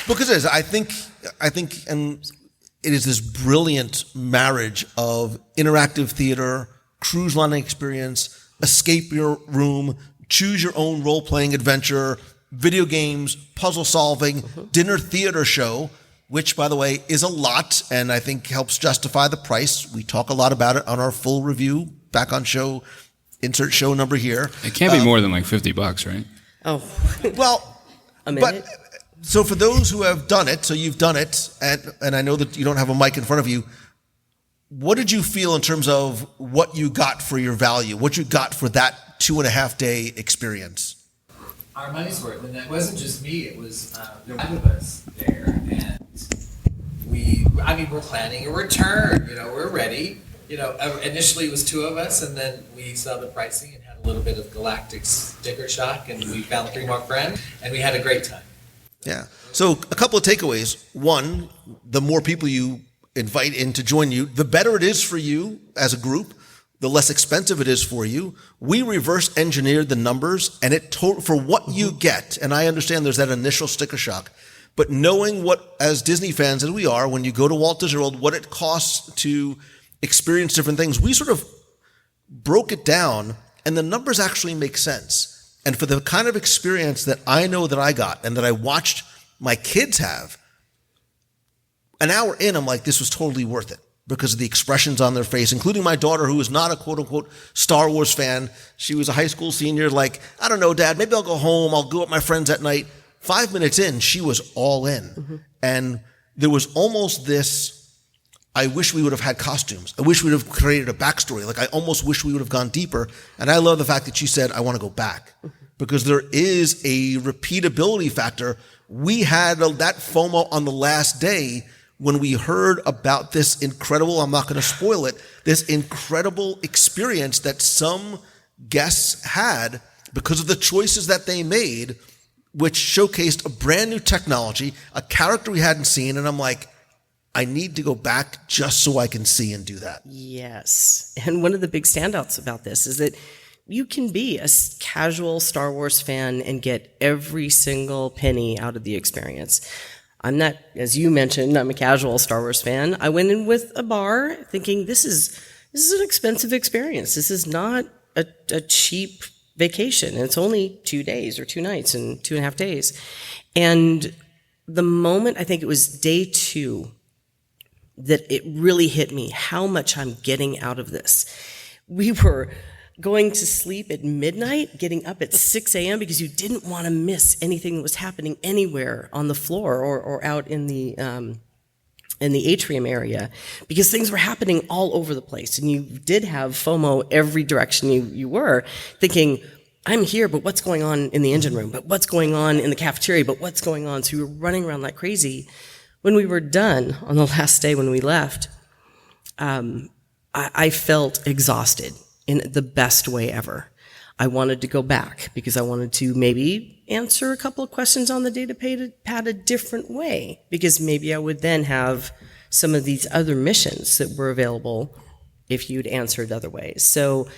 Because it is, I think, and it is this brilliant marriage of interactive theater, cruise lining experience, escape your room, choose your own role-playing adventure, video games, puzzle solving, dinner theater show, which, by the way, is a lot and I think helps justify the price. We talk a lot about it on our full review back on show. Insert show number here.
It can't be more than like $50, right?
Oh.
Well,
a minute?
So for those who have done it, so you've done it, and I know that you don't have a mic in front of you, what did you feel in terms of what you got for your value, what you got for that 2.5 day experience?
Our money's worth, and it wasn't just me, it was there were 5 of us there, and we're planning a return, we're ready. Initially it was 2 of us, and then we saw the pricing and had a little bit of galactic sticker shock, and we found 3 more friends, and we had a great time.
Yeah. So a couple of takeaways. One, the more people you invite in to join you, the better it is for you as a group, the less expensive it is for you. We reverse engineered the numbers, and for what you get, and I understand there's that initial sticker shock, But knowing what, as Disney fans as we are, when you go to Walt Disney World, what it costs to experience different things, we sort of broke it down, and the numbers actually make sense. And for the kind of experience that I know that I got and that I watched my kids have, an hour in, I'm like, this was totally worth it because of the expressions on their face, including my daughter, who is not a quote-unquote Star Wars fan. She was a high school senior, like, I don't know, Dad, maybe I'll go home. I'll go with my friends at night. 5 minutes in, she was all in. Mm-hmm. And there was almost this, I wish we would have had costumes. I wish we would have created a backstory. Like, I almost wish we would have gone deeper. And I love the fact that she said, I want to go back. Because there is a repeatability factor. We had that FOMO on the last day when we heard about this incredible, I'm not going to spoil it, this incredible experience that some guests had because of the choices that they made, which showcased a brand new technology, a character we hadn't seen. And I'm like, I need to go back just so I can see and do that.
Yes. And one of the big standouts about this is that you can be a casual Star Wars fan and get every single penny out of the experience. I'm not, as you mentioned, I'm a casual Star Wars fan. I went in with a bar thinking this is an expensive experience. This is not a cheap vacation. And it's only 2 days or 2 nights and 2.5 days. And the moment, I think it was day 2, that it really hit me how much I'm getting out of this. We were going to sleep at midnight, getting up at 6 a.m. because you didn't want to miss anything that was happening anywhere on the floor or out in the atrium area, because things were happening all over the place. And you did have FOMO every direction you were, thinking, I'm here, but what's going on in the engine room? But what's going on in the cafeteria? But what's going on? So we were running around like crazy. When we were done on the last day when we left, I felt exhausted in the best way ever. I wanted to go back because I wanted to maybe answer a couple of questions on the data pad a different way, because maybe I would then have some of these other missions that were available if you'd answered other ways. So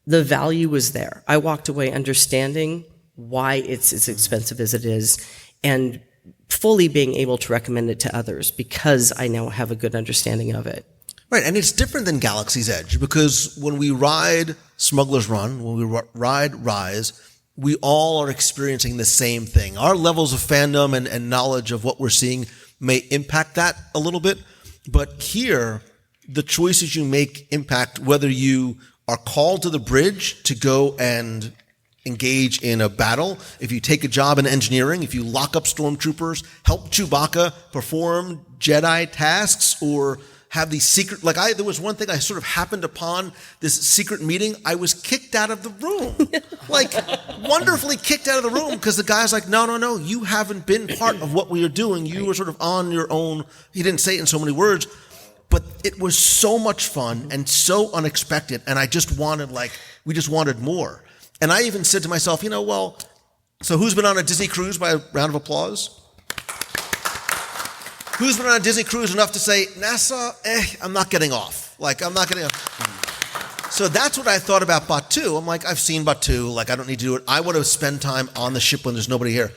the value was there. I walked away understanding why it's as expensive as it is and fully being able to recommend it to others because I now have a good understanding of it.
Right, and it's different than Galaxy's Edge because when we ride Smuggler's Run, when we ride Rise, we all are experiencing the same thing. Our levels of fandom and knowledge of what we're seeing may impact that a little bit, but here, the choices you make impact whether you are called to the bridge to go and engage in a battle, if you take a job in engineering, if you lock up stormtroopers, help Chewbacca perform Jedi tasks, or have these secret, there was one thing I sort of happened upon, this secret meeting. I was kicked out of the room, wonderfully kicked out of the room, because the guy's like, no, you haven't been part of what we are doing. You were sort of on your own. He didn't say it in so many words, but it was so much fun and so unexpected. And I just wanted, we just wanted more. And I even said to myself, so who's been on a Disney cruise by a round of applause? Who's been on a Disney cruise enough to say, Nassau, I'm not getting off. I'm not getting off. So that's what I thought about Batuu. I'm like, I've seen Batuu. I don't need to do it. I want to spend time on the ship when there's nobody here.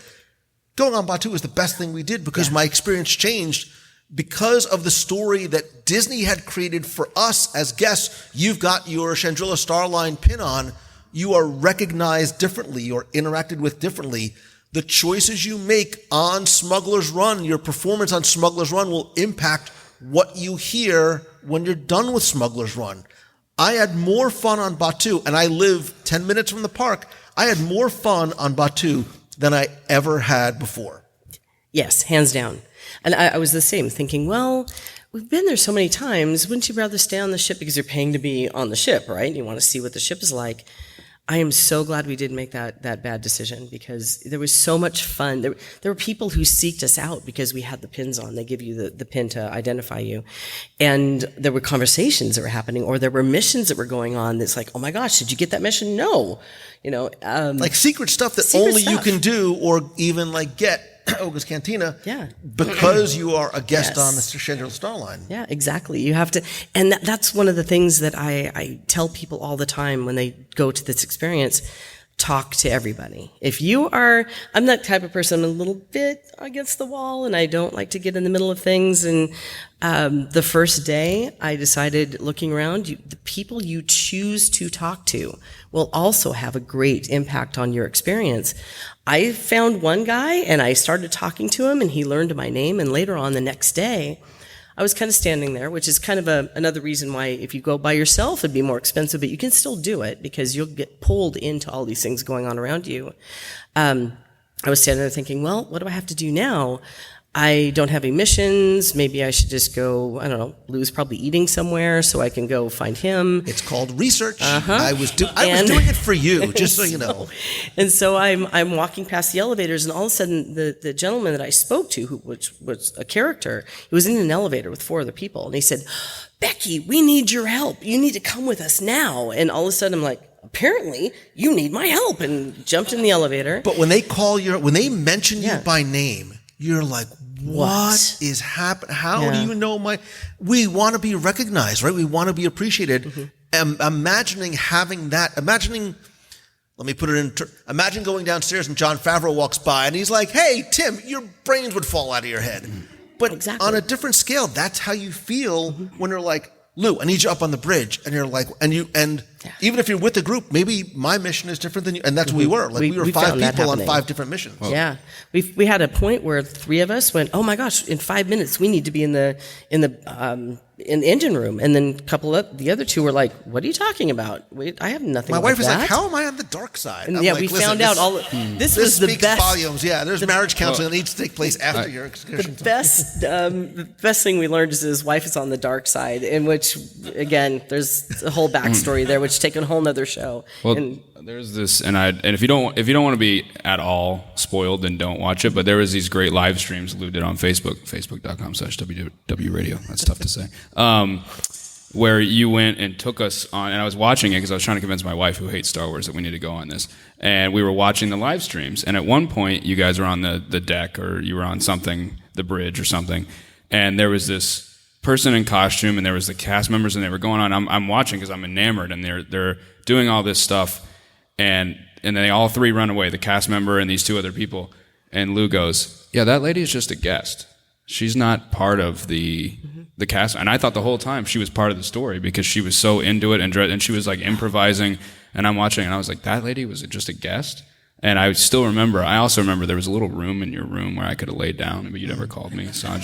Going on Batuu was the best thing we did because my experience changed because of the story that Disney had created for us as guests. You've got your Chandrila Starline pin on. You are recognized differently. You're interacted with differently. The choices you make on Smuggler's Run, your performance on Smuggler's Run will impact what you hear when you're done with Smuggler's Run. I had more fun on Batuu, and I live 10 minutes from the park. I had more fun on Batuu than I ever had before.
Yes, hands down. And I was the same, thinking, well, we've been there so many times. Wouldn't you rather stay on the ship because you're paying to be on the ship, right? You want to see what the ship is like. I am so glad we didn't make that bad decision because there was so much fun. There were people who seeked us out because we had the pins on. They give you the pin to identify you. And there were conversations that were happening, or there were missions that were going on that's like, oh my gosh, did you get that mission? No.
Secret stuff that only you can do, or even get Oga's Cantina, because you are a guest on the Chandrila Starline.
Yeah, exactly. You have to, and that's one of the things that I tell people all the time when they go to this experience. talk to everybody. I'm that type of person, I'm a little bit against the wall, and I don't like to get in the middle of things. And the first day, I decided, looking around, the people you choose to talk to will also have a great impact on your experience. I found one guy, and I started talking to him, and he learned my name, and later on the next day, I was kind of standing there, which is kind of another reason why if you go by yourself, it'd be more expensive, but you can still do it because you'll get pulled into all these things going on around you. I was standing there thinking, well, what do I have to do now? I don't have any missions. Maybe I should just go, I don't know, Lou's probably eating somewhere, so I can go find him.
It's called research.
Uh-huh.
I was doing it for you, just so you know.
And so I'm walking past the elevators, and all of a sudden, the gentleman that I spoke to, which was a character, he was in an elevator with 4 other people, and he said, Becky, we need your help. You need to come with us now. And all of a sudden, I'm like, apparently, you need my help, and jumped in the elevator.
But when they mention you by name, you're like, what is happening? How do you know we want to be recognized, right? We want to be appreciated. Mm-hmm. Imagining having that, let me put it in, imagine going downstairs and Jon Favreau walks by and he's like, hey, Tim, your brains would fall out of your head. Mm-hmm. But on a different scale, that's how you feel when you're like, Lou, I need you up on the bridge. And you're like, even if you're with a group, maybe my mission is different than you. And that's what we were. Like we were 5 people on 5 different missions.
Well, yeah. We had a point where 3 of us went, oh my gosh, in 5 minutes, we need to be in the engine room. And then a couple of the other 2 were like, what are you talking about? I have nothing.
My wife was
that.
like, how am I on the dark side?
And we found out this was the best.
Volumes. Yeah, there's marriage counseling that needs to take place after your excursion.
The best thing we learned is his wife is on the dark side, in which, again, there's a whole backstory there, which take a whole nother show.
Well, there's this, and if you don't want to be at all spoiled, then don't watch it. But there was these great live streams Lou did on Facebook, facebook.com/WDW Radio. That's tough to say. Where you went and took us on, and I was watching it because I was trying to convince my wife, who hates Star Wars, that we need to go on this. And we were watching the live streams, and at one point, you guys were on the deck, or you were on something, the bridge or something, and there was this person in costume, and there was the cast members, and they were going on. I'm watching because I'm enamored, and they're doing all this stuff, and then they all 3 run away, the cast member and these 2 other people, and Lou goes, yeah, that lady is just a guest. She's not part of the cast. And I thought the whole time she was part of the story because she was so into it, and she was like improvising, and I'm watching, and I was like, that lady was just a guest? And I also remember there was a little room in your room where I could have laid down, but you never called me. So I've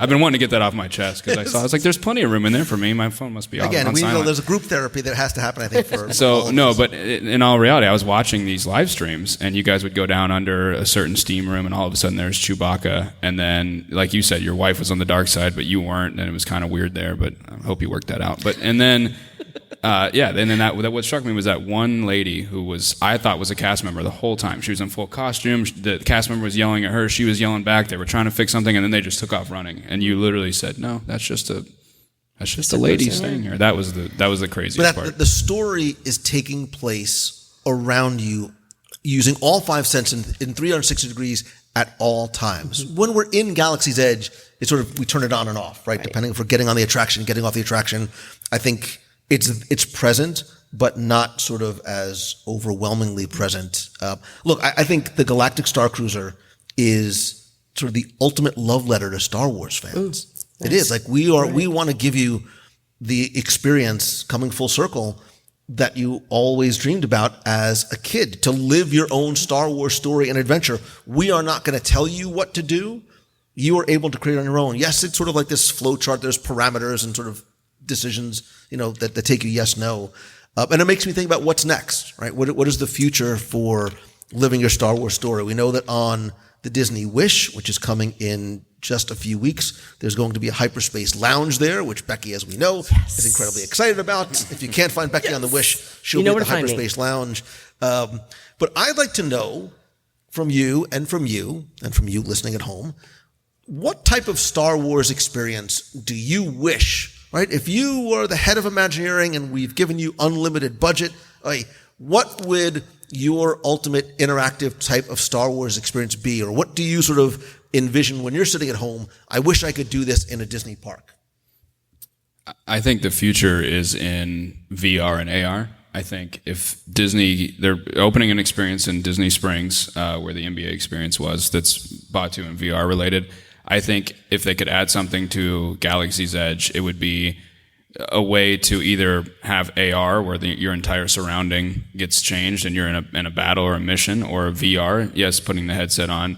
been wanting to get that off my chest because I was like, there's plenty of room in there for me. My phone must be off.
Again, we know there's a group therapy that has to happen, I think, for
So, no, but in all reality, I was watching these live streams, and you guys would go down under a certain steam room, and all of a sudden there's Chewbacca. And then, like you said, your wife was on the dark side, but you weren't, and it was kind of weird there, but I hope you worked that out. And then what struck me was that one lady who I thought was a cast member the whole time. She was in full costume. The cast member was yelling at her. She was yelling back. They were trying to fix something, and then they just took off running. And you literally said, "No, that's just a lady staying here." That was the craziest part.
The story is taking place around you, using all 5 senses in 360 degrees at all times. Mm-hmm. When we're in Galaxy's Edge, it's we turn it on and off, right? Depending if we're getting on the attraction, getting off the attraction. I think it's present, but not sort of as overwhelmingly present. Look, I think the Galactic Star Cruiser is sort of the ultimate love letter to Star Wars fans. Ooh, it is like we want to give you the experience coming full circle that you always dreamed about as a kid, to live your own Star Wars story and adventure. We are not going to tell you what to do. You are able to create on your own. Yes, it's sort of like this flow chart. There's parameters and sort of decisions, that take you yes, no. And it makes me think about what's next, right? What is the future for living your Star Wars story? We know that on the Disney Wish, which is coming in just a few weeks, there's going to be a hyperspace lounge there, which Becky, as we know, is incredibly excited about. If you can't find Becky on the Wish, she'll be at the hyperspace lounge. But I'd like to know from you and from you listening at home, what type of Star Wars experience do you wish, right? If you were the head of Imagineering and we've given you unlimited budget, what would your ultimate interactive type of Star Wars experience be? Or what do you sort of envision when you're sitting at home? I wish I could do this in a Disney park.
I think the future is in VR and AR. I think if Disney, they're opening an experience in Disney Springs, where the NBA experience was, that's Batu and VR related. I think if they could add something to Galaxy's Edge, it would be a way to either have AR where your entire surrounding gets changed and you're in a battle or a mission, or VR, yes, putting the headset on,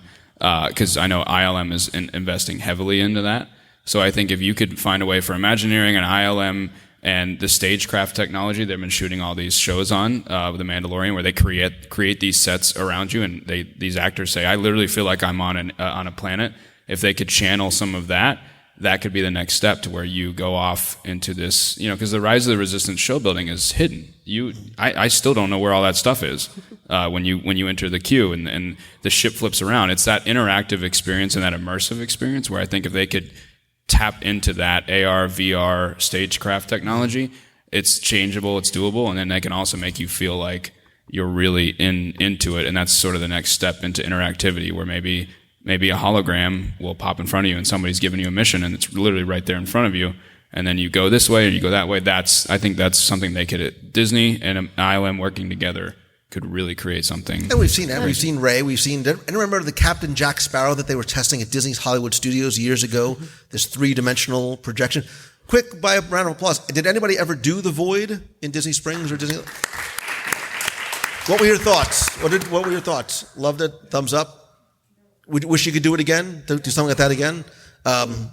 because I know ILM is investing heavily into that. So I think if you could find a way for Imagineering and ILM and the stagecraft technology they've been shooting all these shows on, with The Mandalorian, where they create these sets around you, and these actors say, I literally feel like I'm on a planet. If they could channel some of that, that could be the next step to where you go off into this, because the Rise of the Resistance show building is hidden. I still don't know where all that stuff is when you enter the queue and the ship flips around. It's that interactive experience and that immersive experience where I think if they could tap into that AR, VR, stagecraft technology, it's changeable, it's doable, and then they can also make you feel like you're really into it, and that's sort of the next step into interactivity, where maybe a hologram will pop in front of you and somebody's giving you a mission and it's literally right there in front of you, and then you go this way or you go that way. I think that's something they could, Disney and ILM working together could really create something.
And we've seen that. We've seen Ray. We've seen, and remember the Captain Jack Sparrow that they were testing at Disney's Hollywood Studios years ago? This 3-dimensional projection. Quick, by a round of applause. Did anybody ever do The Void in Disney Springs or Disney? What were your thoughts? What were your thoughts? Loved it? Thumbs up? Wish you could do it again? Do something like that again?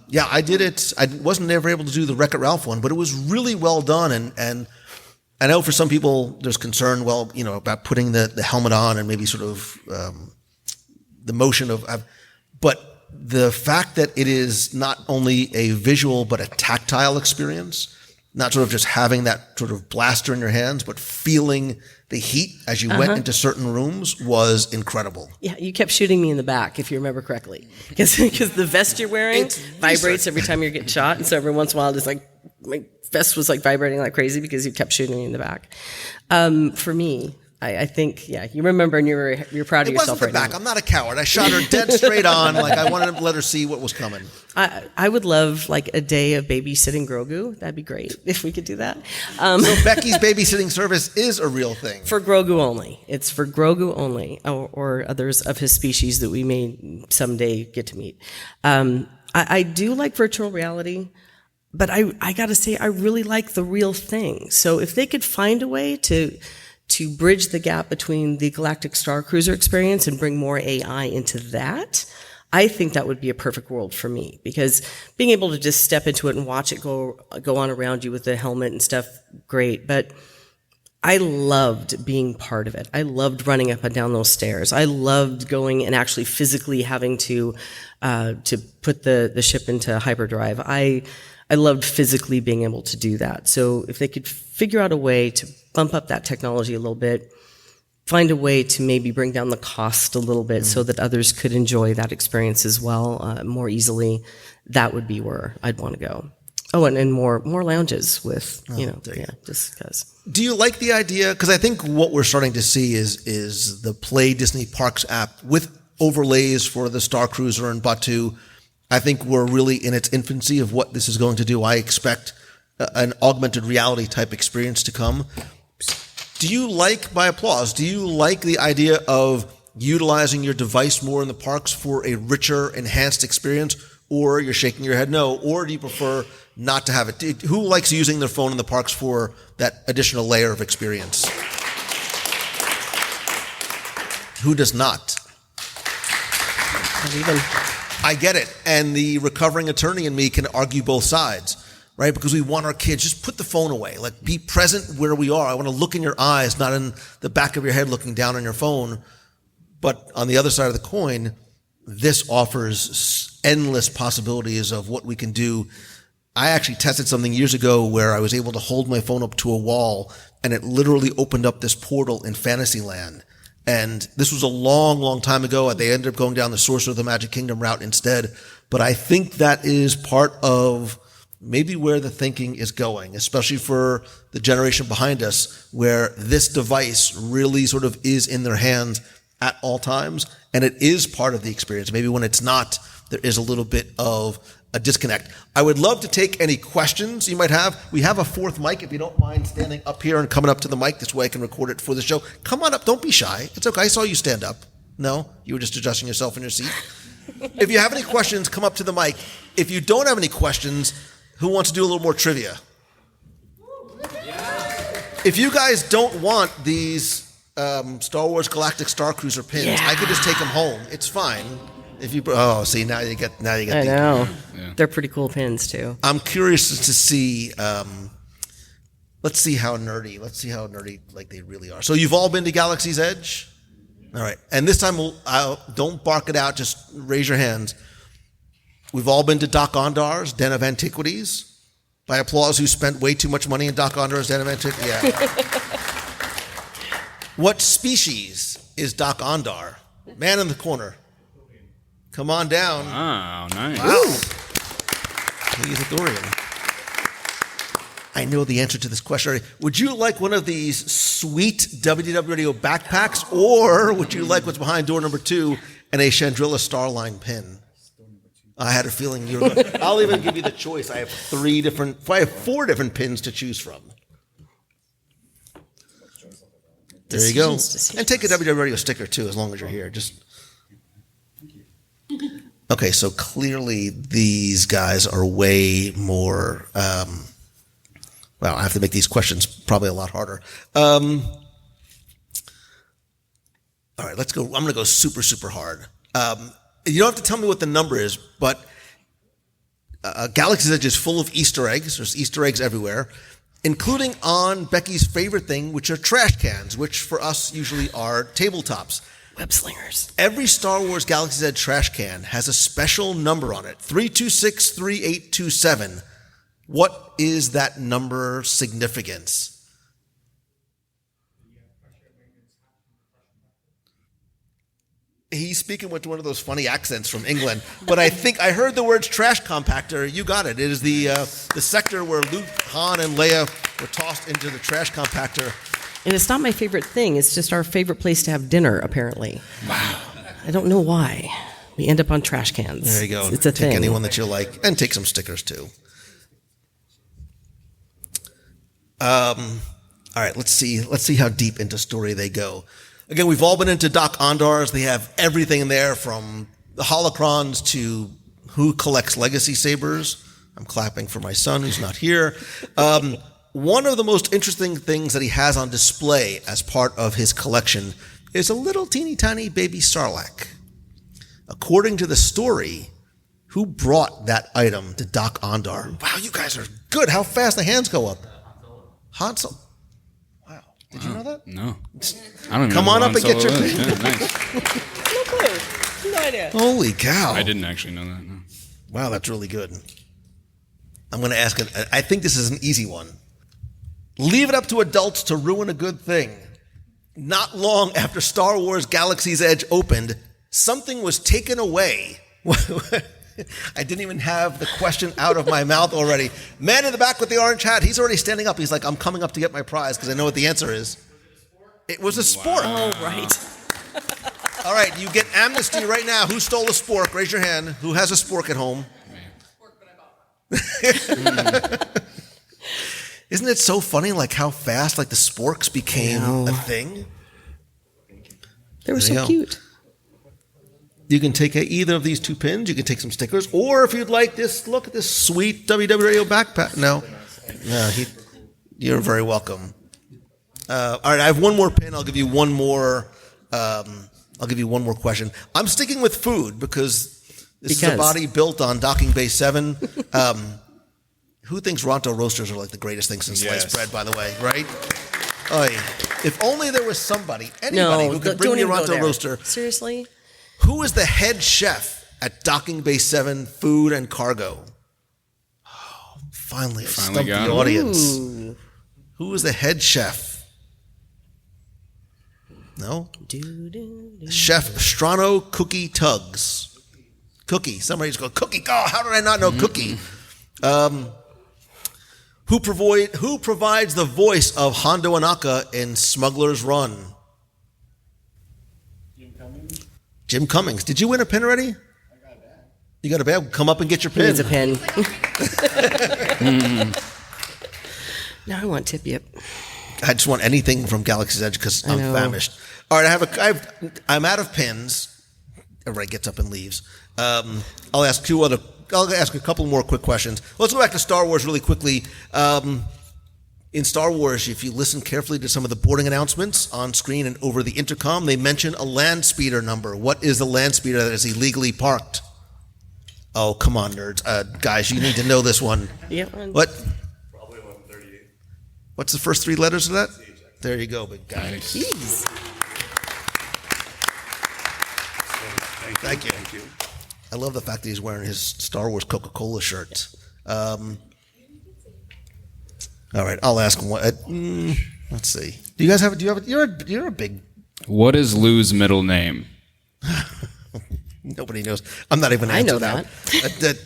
Yeah, I did it. I wasn't ever able to do the Wreck-It Ralph one, but it was really well done. And I know for some people there's concern, about putting the helmet on and maybe sort of the motion but the fact that it is not only a visual but a tactile experience, not sort of just having that sort of blaster in your hands, but feeling the heat as you went into certain rooms was incredible.
Yeah, you kept shooting me in the back, if you remember correctly, because the vest you're wearing vibrates every time you're getting shot, and so every once in a while, just like my vest was like vibrating like crazy because you kept shooting me in the back. For me, I think, yeah, you remember, and you're proud of yourself right now. It wasn't the back. I'm
not a coward. I shot her dead straight on, like I wanted to let her see what was coming.
I would love like a day of babysitting Grogu. That'd be great if we could do that.
So Becky's babysitting service is a real thing.
For Grogu only. It's for Grogu only, or others of his species that we may someday get to meet. I do like virtual reality, but I gotta say, I really like the real thing. So if they could find a way to bridge the gap between the Galactic Star Cruiser experience and bring more AI into that, I think that would be a perfect world for me, because being able to just step into it and watch it go on around you with the helmet and stuff, great. But I loved being part of it. I loved running up and down those stairs. I loved going and actually physically having to put the ship into hyperdrive. I loved physically being able to do that. So if they could figure out a way to bump up that technology a little bit, find a way to maybe bring down the cost a little bit so that others could enjoy that experience as well, more easily, that would be where I'd want to go. Oh, and more lounges with, just because.
Do you like the idea? Because I think what we're starting to see is the Play Disney Parks app with overlays for the Star Cruiser and Batu. I think we're really in its infancy of what this is going to do. I expect an augmented reality type experience to come. Do you like the idea of utilizing your device more in the parks for a richer, enhanced experience? Or you're shaking your head no? Or do you prefer not to have it? Who likes using their phone in the parks for that additional layer of experience? Who does not? I get it. And the recovering attorney in me can argue both sides, right? Because we want our kids, just put the phone away. Like, be present where we are. I want to look in your eyes, not in the back of your head looking down on your phone. But on the other side of the coin, this offers endless possibilities of what we can do. I actually tested something years ago where I was able to hold my phone up to a wall and it literally opened up this portal in Fantasyland. And this was a long, long time ago. They ended up going down the Sorcerer of the Magic Kingdom route instead. But I think that is part of maybe where the thinking is going, especially for the generation behind us, where this device really sort of is in their hands at all times. And it is part of the experience. Maybe when it's not, there is a little bit of a disconnect. I would love to take any questions you might have. We have a fourth mic. If you don't mind standing up here and coming up to the mic, this way I can record it for the show. Come on up. Don't be shy. It's okay. I saw you stand up. No? You were just adjusting yourself in your seat? If you have any questions, come up to the mic. If you don't have any questions, who wants to do a little more trivia? If you guys don't want these Star Wars Galactic Star Cruiser pins, I could just take them home. It's fine. If you see now you get
I know. Yeah. They're pretty cool pins too.
I'm curious to see. Let's see how nerdy like they really are. So you've all been to Galaxy's Edge? All right. And this time, don't bark it out. Just raise your hands. We've all been to Doc Ondar's Den of Antiquities. By applause, who spent way too much money in Doc Ondar's Den of Antiquities? Yeah. What species is Doc Ondar? Man in the corner. Come on down.
Wow, nice.
Wow. He's a Thorian. I know the answer to this question already. Would you like one of these sweet WDW Radio backpacks, or would you like what's behind door number 2 and a Chandrilla Starline pin? I had a feeling you were going to. I'll even give you the choice. I have 4 different pins to choose from. There you go. And take a WDW Radio sticker, too, as long as you're here. Okay, so clearly these guys are way more... well, I have to make these questions probably a lot harder. All right, let's go. I'm going to go super, super hard. You don't have to tell me what the number is, but Galaxy's Edge is full of Easter eggs. There's Easter eggs everywhere, including on Becky's favorite thing, which are trash cans, which for us usually are tabletops.
Web slingers.
Every Star Wars Galaxy's Edge trash can has a special number on it, 3263827. What is that number significance? He's speaking with one of those funny accents from England, but I think I heard the words trash compactor. You got it. It is the sector where Luke, Han, and Leia were tossed into the trash compactor.
And it's not my favorite thing. It's just our favorite place to have dinner, apparently.
Wow.
I don't know why. We end up on trash cans.
There you go.
It's a thing.
Take anyone that you like, and take some stickers, too. All right, let's see how deep into story they go. Again, we've all been into Doc Ondar's. They have everything in there, from the holocrons to who collects legacy sabers. I'm clapping for my son who's not here. One of the most interesting things that he has on display as part of his collection is a little teeny tiny baby Sarlacc. According to the story, who brought that item to Doc Ondar? Wow, you guys are good. How fast the hands go up. Han Solo. Wow. Did you know that?
No. I don't
Come on up and get your pin.
Yeah, nice.
No clue. No idea.
Holy cow.
I didn't actually know that, no.
Wow, that's really good. I'm going to ask it. I think this is an easy one. Leave it up to adults to ruin a good thing. Not long after Star Wars Galaxy's Edge opened, something was taken away. I didn't even have the question out of my mouth already. Man in the back with the orange hat, he's already standing up. He's like, I'm coming up to get my prize because I know what the answer is. It was a spork.
Oh, right.
All right, you get amnesty right now. Who stole a spork? Raise your hand. Who has a spork at home? Isn't it so funny, like how fast like the sporks became a thing?
They were so cute.
You can take either of these 2 pins. You can take some stickers, or if you'd like this, look at this sweet WDW Radio backpack. No, you're very welcome. All right, I have one more pin. I'll give you one more. I'll give you one more question. I'm sticking with food because this is a body built on Docking Bay 7. Who thinks Ronto roasters are like the greatest thing since sliced bread? By the way, right? Oy. If only there was anybody who could bring me a Ronto roaster.
Seriously?
Who is the head chef at Docking Bay 7 Food and Cargo? Oh, finally, I stumped the audience. Ooh. Who is the head chef? No? Chef Strano Cookie Tuggs. Cookie. Somebody just go, Cookie. Oh, how did I not know Cookie? Who provides the voice of Hondo Anaka in Smuggler's Run? Jim Cummings. Did you win a pin already? I got that. You got a bag? Come up and get your pen.
He needs a pen. Now I want Tip Yip.
I just want anything from Galaxy's Edge because I'm famished. All right, I'm out of pens. Everybody gets up and leaves. I'll ask a couple more quick questions. Let's go back to Star Wars really quickly. In Star Wars, if you listen carefully to some of the boarding announcements on screen and over the intercom, they mention a land speeder number. What is the land speeder that is illegally parked? Oh, come on, nerds. Guys, you need to know this one.
Yeah.
What?
Probably 1138.
What's the first three letters of that? There you go, big guy.
Jeez.
Thank you. I love the fact that he's wearing his Star Wars Coca-Cola shirt. All right, I'll ask him what. Let's see. Do you guys have? You're a big.
What is Lou's middle name?
Nobody knows. I'm not even.
I know
that.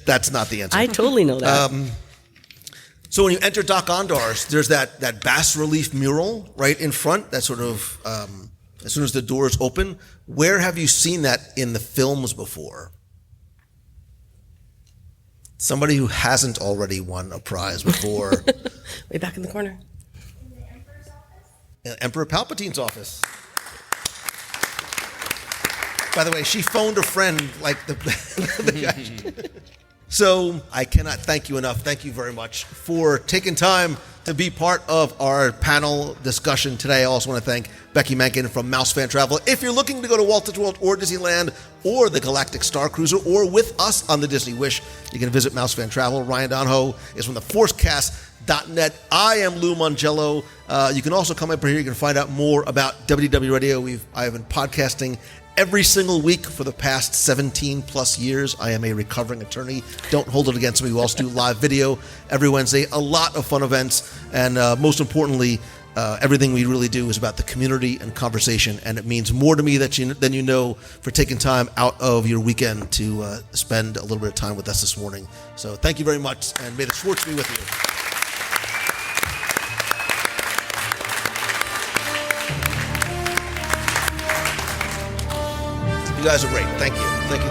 That's not the answer.
I totally know that.
So when you enter Doc Ondar's, there's that bas relief mural right in front. That sort of as soon as the doors open. Where have you seen that in the films before? Somebody who hasn't already won a prize before.
Way back in the corner.
In Emperor Palpatine's office. By the way, she phoned a friend like the guy. So I cannot thank you enough. Thank you very much for taking time to be part of our panel discussion today. I also want to thank Becky Mankin from Mouse Fan Travel. If you're looking to go to Walt Disney World or Disneyland or the Galactic Star Cruiser or with us on the Disney Wish, you can visit Mouse Fan Travel. Ryan Donho is from the ForceCast.net. I am Lou Mongello. You can also come up here. You can find out more about WDW Radio. I have been podcasting every single week for the past 17 plus years. I am a recovering attorney. Don't hold it against me. We also do live video every Wednesday. A lot of fun events. And most importantly, everything we really do is about the community and conversation. And it means more to me than you know for taking time out of your weekend to spend a little bit of time with us this morning. So thank you very much. And may the Schwartz be with you. You guys are great. Thank you. Thank you.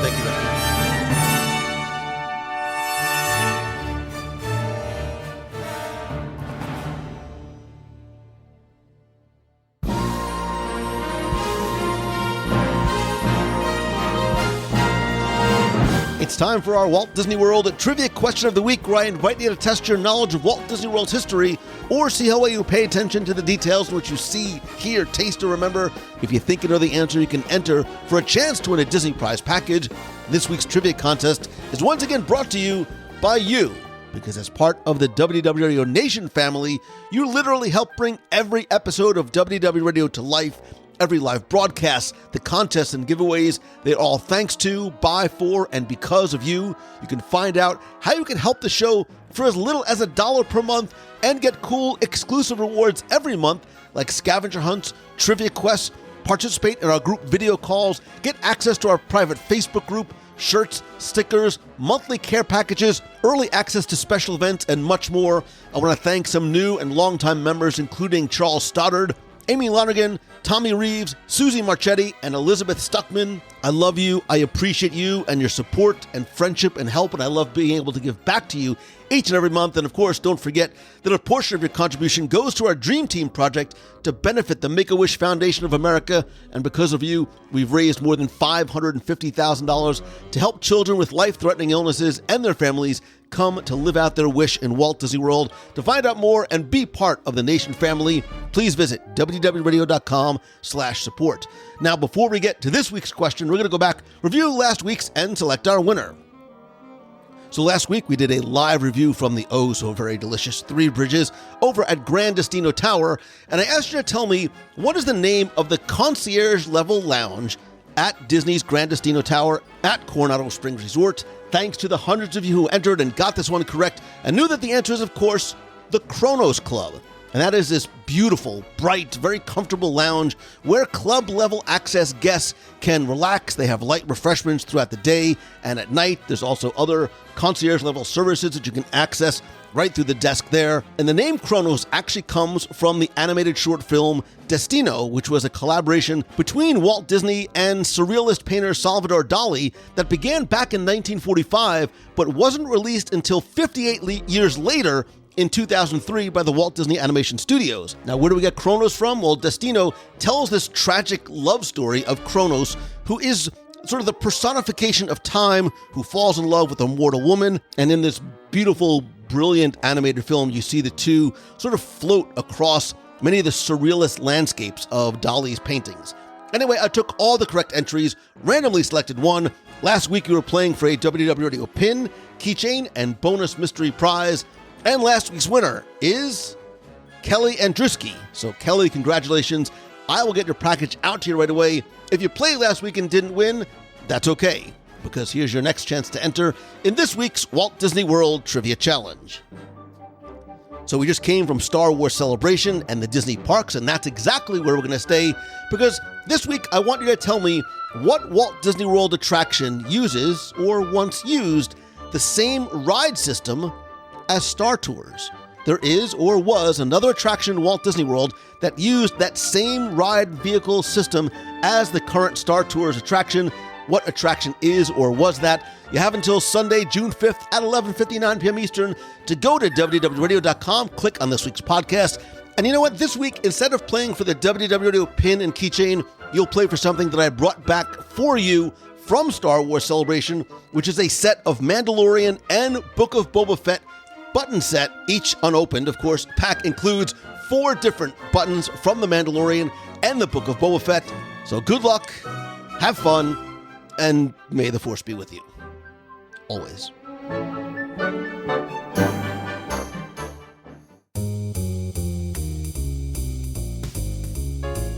It's time for our Walt Disney World Trivia Question of the Week, where I invite you to test your knowledge of Walt Disney World's history or see how well you pay attention to the details in which you see, hear, taste, or remember. If you think you know the answer, you can enter for a chance to win a Disney Prize package. This week's trivia contest is once again brought to you by you, because as part of the WDW Radio Nation family, you literally help bring every episode of WDW Radio to life. Every live broadcast, the contests and giveaways, they're all thanks to, by, for, and because of you. You can find out how you can help the show for as little as $1 per month and get cool exclusive rewards every month like scavenger hunts, trivia quests, participate in our group video calls, get access to our private Facebook group, shirts, stickers, monthly care packages, early access to special events, and much more. I want to thank some new and longtime members, including Charles Stoddard, Amy Lonergan, Tommy Reeves, Susie Marchetti, and Elizabeth Stuckman. I love you. I appreciate you and your support and friendship and help, and I love being able to give back to you each and every month. And of course, don't forget that a portion of your contribution goes to our Dream Team project to benefit the Make-A-Wish Foundation of America. And because of you, we've raised more than $550,000 to help children with life-threatening illnesses and their families come to live out their wish in Walt Disney World. To find out more and be part of the Nation family, please visit www.radio.com/support. Now, before we get to this week's question, we're going to go back, review last week's, and select our winner. So last week, we did a live review from the very delicious Three Bridges over at Grand Destino Tower, and I asked you to tell me what is the name of the concierge-level lounge at Disney's Grand Destino Tower at Coronado Springs Resort. Thanks to the hundreds of you who entered and got this one correct and knew that the answer is, of course, the Kronos Club. And that is this beautiful, bright, very comfortable lounge where club-level access guests can relax. They have light refreshments throughout the day and at night. There's also other concierge-level services that you can access right through the desk there. And the name Kronos actually comes from the animated short film Destino, which was a collaboration between Walt Disney and surrealist painter Salvador Dali that began back in 1945, but wasn't released until 58 years later in 2003 by the Walt Disney Animation Studios. Now, where do we get Kronos from? Well, Destino tells this tragic love story of Kronos, who is sort of the personification of time, who falls in love with a mortal woman. And in this beautiful, brilliant animated film, you see the two sort of float across many of the surrealist landscapes of Dali's paintings. Anyway, I took all the correct entries, randomly selected one. Last week we were playing for a WDW Radio pin, keychain, and bonus mystery prize. And last week's winner is Kelly Andruski. So Kelly, congratulations. I will get your package out to you right away. If you played last week and didn't win, that's okay, because here's your next chance to enter in this week's Walt Disney World Trivia Challenge. So we just came from Star Wars Celebration and the Disney parks, and that's exactly where we're going to stay, because this week I want you to tell me what Walt Disney World attraction uses, or once used, the same ride system as Star Tours. There is or was another attraction in Walt Disney World that used that same ride vehicle system as the current Star Tours attraction. What attraction is or was that? You have until Sunday, June 5th at 11:59 p.m. Eastern to go to WDWRadio.com, click on this week's podcast. And you know what? This week, instead of playing for the WDW Radio pin and keychain, you'll play for something that I brought back for you from Star Wars Celebration, which is a set of Mandalorian and Book of Boba Fett button set, each unopened. Of course, pack includes 4 different buttons from The Mandalorian and the Book of Boba Fett. So good luck, have fun, and may the Force be with you. Always.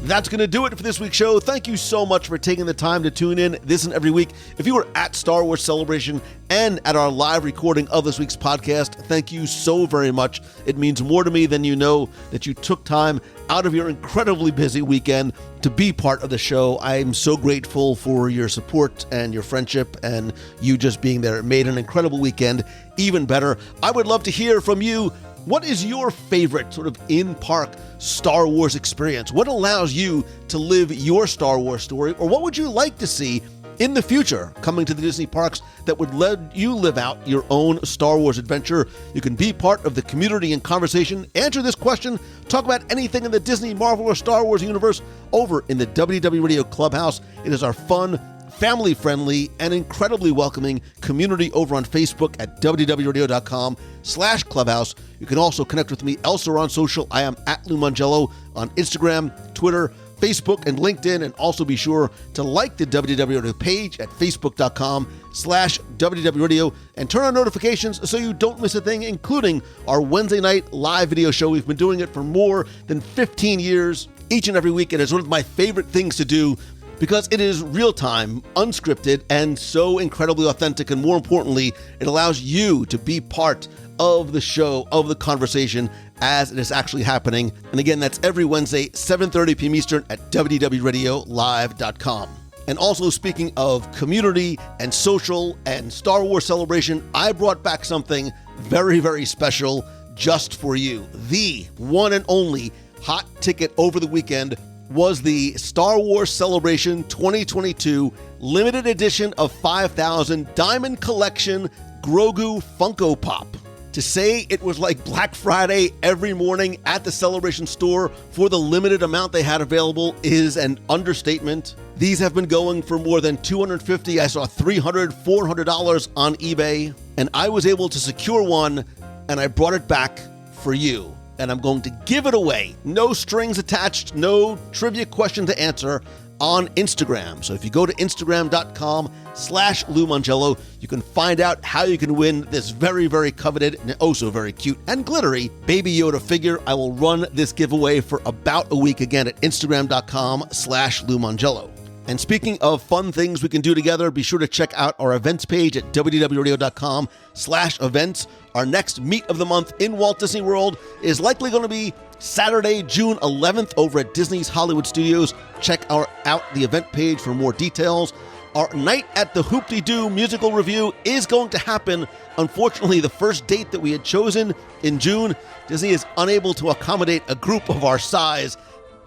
That's going to do it for this week's show. Thank you so much for taking the time to tune in this and every week. If you were at Star Wars Celebration and at our live recording of this week's podcast, thank you so very much. It means more to me than you know that you took time out of your incredibly busy weekend to be part of the show. I'm so grateful for your support and your friendship and you just being there. It made an incredible weekend even better. I would love to hear from you. What is your favorite sort of in-park Star Wars experience? What allows you to live your Star Wars story? Or what would you like to see in the future coming to the Disney parks that would let you live out your own Star Wars adventure? You can be part of the community and conversation, answer this question, talk about anything in the Disney, Marvel, or Star Wars universe over in the WDW Radio Clubhouse. It is our fun, family-friendly, and incredibly welcoming community over on Facebook at wdwradio.com/clubhouse. You can also connect with me elsewhere on social. I am at Lou Mongello on Instagram, Twitter, Facebook, and LinkedIn. And also be sure to like the WDW Radio page at facebook.com/WDW Radio and turn on notifications so you don't miss a thing, including our Wednesday night live video show. We've been doing it for more than 15 years, each and every week. It is one of my favorite things to do, because it is real-time, unscripted, and so incredibly authentic. And more importantly, it allows you to be part of the show, of the conversation, as it is actually happening. And again, that's every Wednesday, 7:30 p.m. Eastern at WDWRadioLive.com. And also, speaking of community and social and Star Wars Celebration, I brought back something very, very special just for you. The one and only hot ticket over the weekend was the Star Wars Celebration 2022 limited edition of 5,000 Diamond Collection Grogu Funko Pop. To say it was like Black Friday every morning at the Celebration store for the limited amount they had available is an understatement. These have been going for more than $250, I saw $300, $400 on eBay, and I was able to secure one, and I brought it back for you. And I'm going to give it away. No strings attached, no trivia question to answer on Instagram. So if you go to Instagram.com/Lou Mongello, you can find out how you can win this very, very coveted and also very cute and glittery Baby Yoda figure. I will run this giveaway for about a week again at Instagram.com/Lou Mongello. And speaking of fun things we can do together, be sure to check out our events page at WDWRadio.com/events. Our next meet of the month in Walt Disney World is likely going to be Saturday, June 11th over at Disney's Hollywood Studios. Check out the event page for more details. Our Night at the Hoop-de-Doo musical review is going to happen. Unfortunately, the first date that we had chosen in June, Disney is unable to accommodate a group of our size.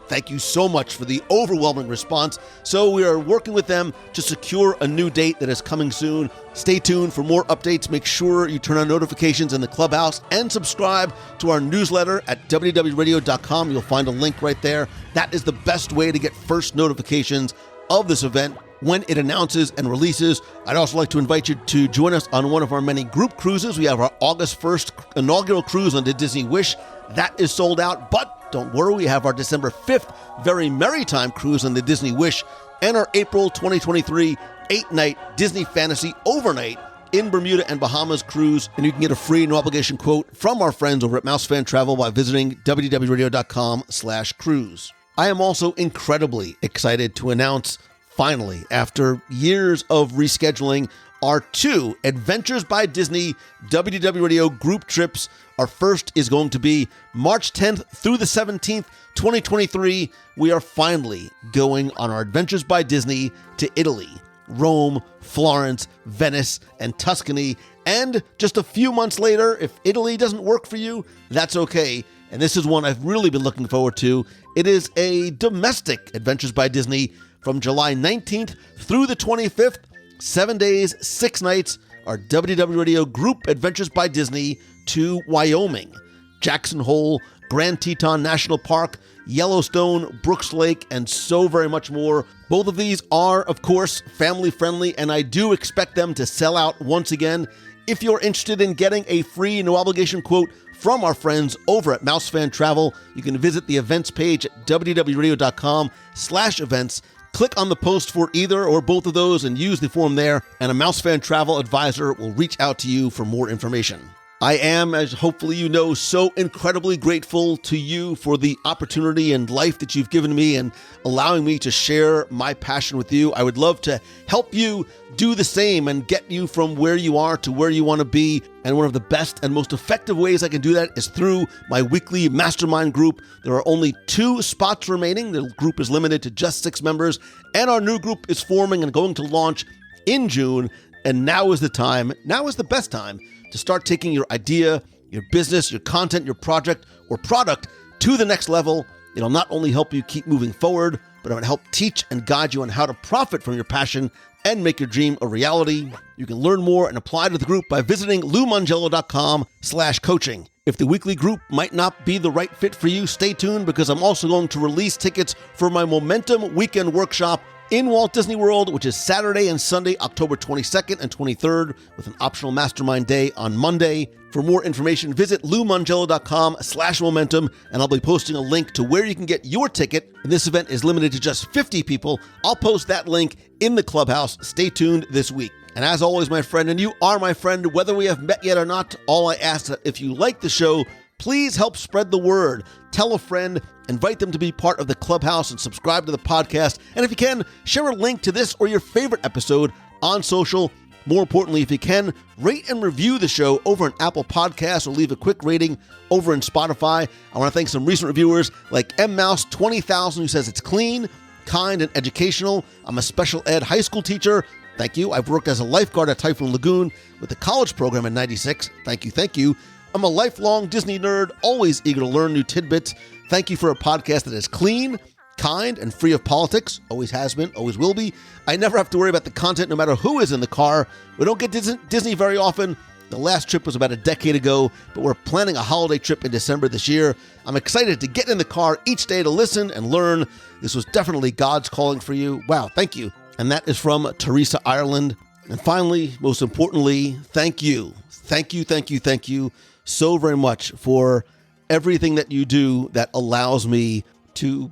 Thank you so much for the overwhelming response. So we are working with them to secure a new date that is coming soon. Stay tuned for more updates. Make sure you turn on notifications in the clubhouse and subscribe to our newsletter at WDW Radio.com. You'll find a link right there. That is the best way to get first notifications of this event when it announces and releases. I'd also like to invite you to join us on one of our many group cruises. We have our August 1st inaugural cruise on the Disney Wish. That is sold out, but don't worry, we have our December 5th Very Merry Time cruise on the Disney Wish and our April 2023 8-night Disney Fantasy Overnight in Bermuda and Bahamas cruise. And you can get a free no obligation quote from our friends over at Mouse Fan Travel by visiting www.radio.com/cruise. I am also incredibly excited to announce, finally, after years of rescheduling, our 2 Adventures by Disney WDW Radio group trips. Our first is going to be March 10th through the 17th, 2023. We are finally going on our Adventures by Disney to Italy, Rome, Florence, Venice, and Tuscany. And just a few months later, if Italy doesn't work for you, that's okay. And this is one I've really been looking forward to. It is a domestic Adventures by Disney from July 19th through the 25th. 7 days, 6 nights, our WDW Radio Group Adventures by Disney to Wyoming, Jackson Hole, Grand Teton National Park, Yellowstone, Brooks Lake, and so very much more. Both of these are, of course, family friendly, and I do expect them to sell out once again. If you're interested in getting a free no obligation quote from our friends over at Mouse Fan Travel, you can visit the events page at www.radio.com/events. Click on the post for either or both of those and use the form there, and a Mouse Fan Travel advisor will reach out to you for more information. I am, as hopefully you know, so incredibly grateful to you for the opportunity and life that you've given me and allowing me to share my passion with you. I would love to help you do the same and get you from where you are to where you want to be. And one of the best and most effective ways I can do that is through my weekly mastermind group. There are only 2 spots remaining. The group is limited to just 6 members, and our new group is forming and going to launch in June. And now is the time, now is the best time to start taking your idea, your business, your content, your project, or product to the next level. It'll not only help you keep moving forward, but it will help teach and guide you on how to profit from your passion and make your dream a reality. You can learn more and apply to the group by visiting LouMongello.com/coaching. If the weekly group might not be the right fit for you, stay tuned because I'm also going to release tickets for my Momentum Weekend Workshop in Walt Disney World, which is Saturday and Sunday, October 22nd and 23rd, with an optional mastermind day on Monday. For more information, visit LouMongello.com/momentum, and I'll be posting a link to where you can get your ticket. And this event is limited to just 50 people. I'll post that link in the clubhouse. Stay tuned this week. And as always, my friend, and you are my friend, whether we have met yet or not, all I ask that if you like the show, please help spread the word. Tell a friend, invite them to be part of the clubhouse and subscribe to the podcast. And if you can, share a link to this or your favorite episode on social. More importantly, if you can, rate and review the show over on Apple Podcasts or leave a quick rating over in Spotify. I want to thank some recent reviewers like MMouse20,000, who says it's clean, kind, and educational. I'm a special ed high school teacher. Thank you. I've worked as a lifeguard at Typhoon Lagoon with the college program in '96. Thank you. Thank you. I'm a lifelong Disney nerd, always eager to learn new tidbits. Thank you for a podcast that is clean, kind, and free of politics. Always has been, always will be. I never have to worry about the content no matter who is in the car. We don't get Disney very often. The last trip was about a decade ago, but we're planning a holiday trip in December this year. I'm excited to get in the car each day to listen and learn. This was definitely God's calling for you. Wow, thank you. And that is from Teresa Ireland. And finally, most importantly, thank you. Thank you, thank you, thank you so very much for everything that you do that allows me to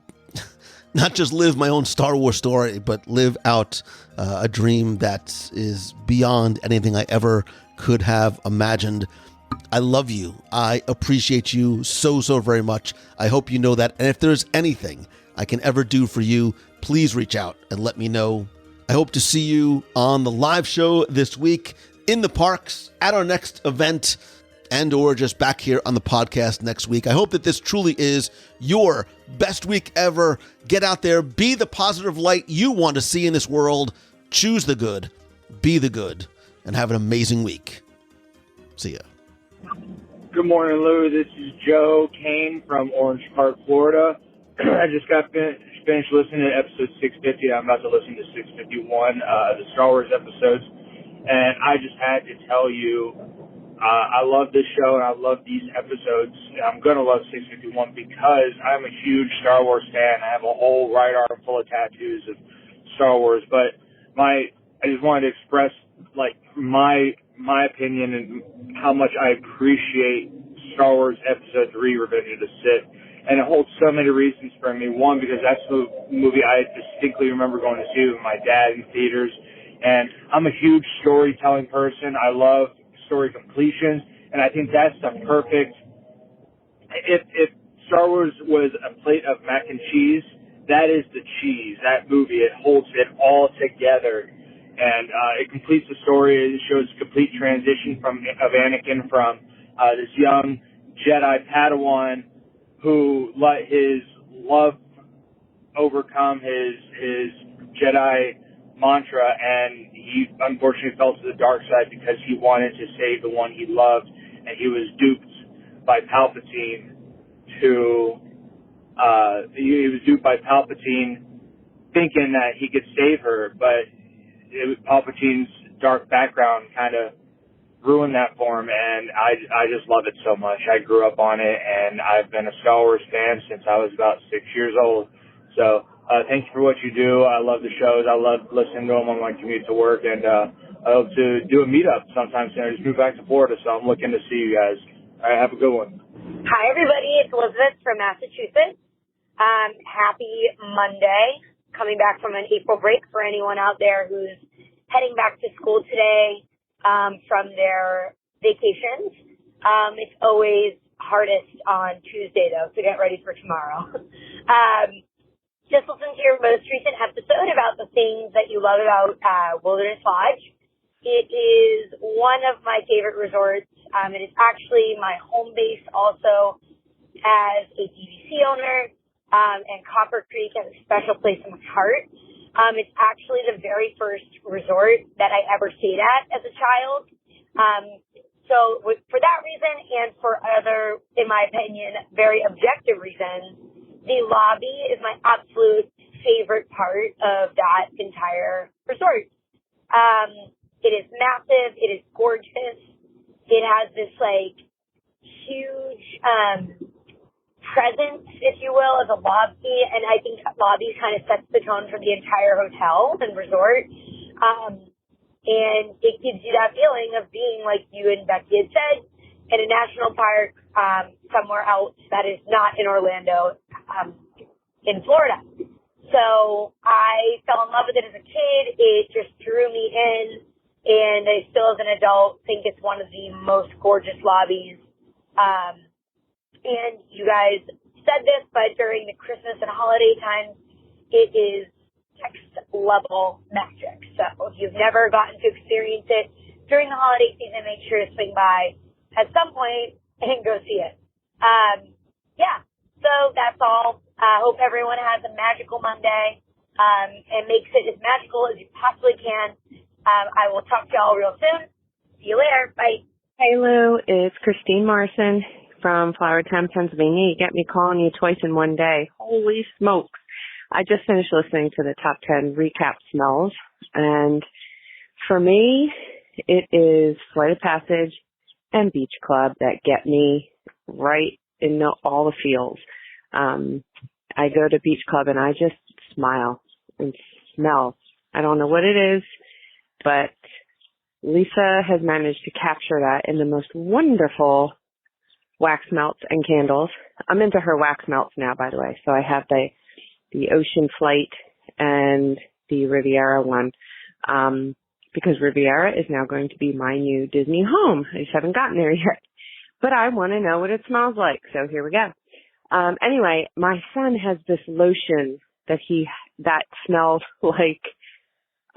not just live my own Star Wars story, but live out a dream that is beyond anything I ever could have imagined. I love you. I appreciate you so, so very much. I hope you know that. And if there's anything I can ever do for you, please reach out and let me know. I hope to see you on the live show this week, in the parks, at our next event, and or just back here on the podcast next week. I hope that this truly is your best week ever. Get out there, be the positive light you want to see in this world. choose the good, be the good, and have an amazing week. See ya.
Good morning, Lou. This is Joe Kane from Orange Park, Florida. I just got finished listening to episode 650. I'm about to listen to 651, the Star Wars episodes. And I just had to tell you, I love this show and I love these episodes. I'm going to love 651 because I'm a huge Star Wars fan. I have a whole right arm full of tattoos of Star Wars. But I just wanted to express, like, my opinion and how much I appreciate Star Wars Episode 3, Revenge of the Sith. And it holds so many reasons for me. One, because that's the movie I distinctly remember going to see with my dad in theaters. And I'm a huge storytelling person. I love story completions. And I think that's the perfect... If Star Wars was a plate of mac and cheese, that is the cheese. That movie, it holds it all together. And it completes the story. It shows complete transition of Anakin from this young Jedi Padawan who let his love overcome his Jedi mantra, and he unfortunately fell to the dark side because he wanted to save the one he loved, and he was duped by Palpatine thinking that he could save her, but Palpatine's dark background kind of ruined that for him, and I just love it so much. I grew up on it, and I've been a Star Wars fan since I was about 6 years old. So thank you for what you do. I love the shows. I love listening to them on my commute to work, and I hope to do a meetup sometime soon. I just moved back to Florida, so I'm looking to see you guys. All right, have a good one.
Hi, everybody. It's Elizabeth from Massachusetts. Happy Monday. Coming back from an April break for anyone out there who's heading back to school today from their vacations. It's always hardest on Tuesday, though, so get ready for tomorrow. Just listen to your most recent episode about the things that you love about Wilderness Lodge. It is one of my favorite resorts. It is actually my home base also as a DVC owner, and Copper Creek has a special place in my heart. It's actually the very first resort that I ever stayed at as a child. So for that reason and for other, in my opinion, very objective reasons, the lobby is my absolute favorite part of that entire resort. It is massive. It is gorgeous. It has this, like, huge presence, if you will, as a lobby, and I think that lobby kind of sets the tone for the entire hotel and resort. And it gives you that feeling of being, like you and Becky had said, in a national park somewhere else that is not in Orlando, in Florida. So I fell in love with it as a kid. It just drew me in, and I still, as an adult, think it's one of the most gorgeous lobbies. And you guys said this, but during the Christmas and holiday times, it is next-level magic. So if you've never gotten to experience it during the holiday season, make sure to swing by at some point and go see it. Yeah, so that's all. I hope everyone has a magical Monday and makes it as magical as you possibly can. I will talk to y'all real soon. See you later. Bye.
Hey, Lou. It's Christine Morrison from Flowertown, Pennsylvania. You get me calling you twice in one day. Holy smokes. I just finished listening to the top 10 recap smells, and for me, it is Flight of Passage and Beach Club that get me right in all the feels. I go to Beach Club and I just smile and smell. I don't know what it is, but Lisa has managed to capture that in the most wonderful wax melts and candles. I'm into her wax melts now, by the way. So I have the Ocean Flight and the Riviera one, because Riviera is now going to be my new Disney home. I just haven't gotten there yet, but I want to know what it smells like. So here we go. Anyway, my son has this lotion that smells like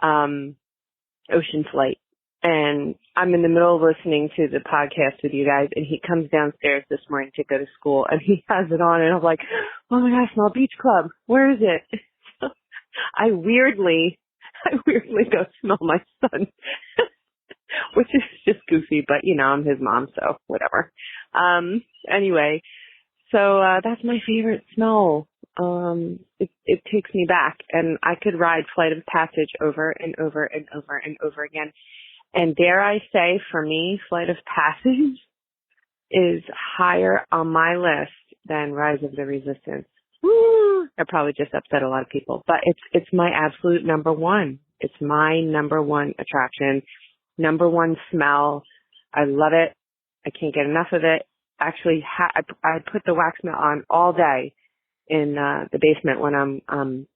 Ocean Flight. And I'm in the middle of listening to the podcast with you guys, and he comes downstairs this morning to go to school, and he has it on, and I'm like, oh my gosh, I smell Beach Club. Where is it? I weirdly I weirdly go smell my son, which is just goofy, but I'm his mom, so whatever. Anyway, so that's my favorite smell. It takes me back, and I could ride Flight of Passage over and over and over and over again. And dare I say, for me, Flight of Passage is higher on my list than Rise of the Resistance. Woo! That probably just upset a lot of people, but it's my absolute number one. It's my number one attraction, number one smell. I love it. I can't get enough of it. Actually, I put the wax melt on all day in the basement when I'm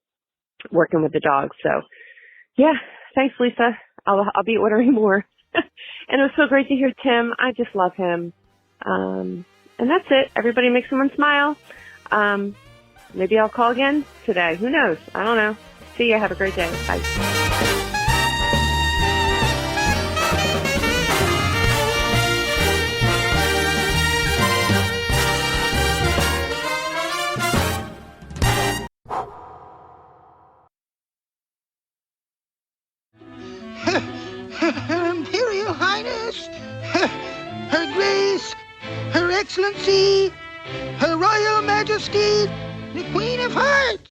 working with the dogs. So, yeah, thanks, Lisa. I'll be ordering more. And it was so great to hear Tim. I just love him. And that's it. Everybody make someone smile. Maybe I'll call again today. Who knows? I don't know. See ya. Have a great day. Bye.
Her Imperial Highness, Her Grace, Her Excellency, Her Royal Majesty, the Queen of Hearts.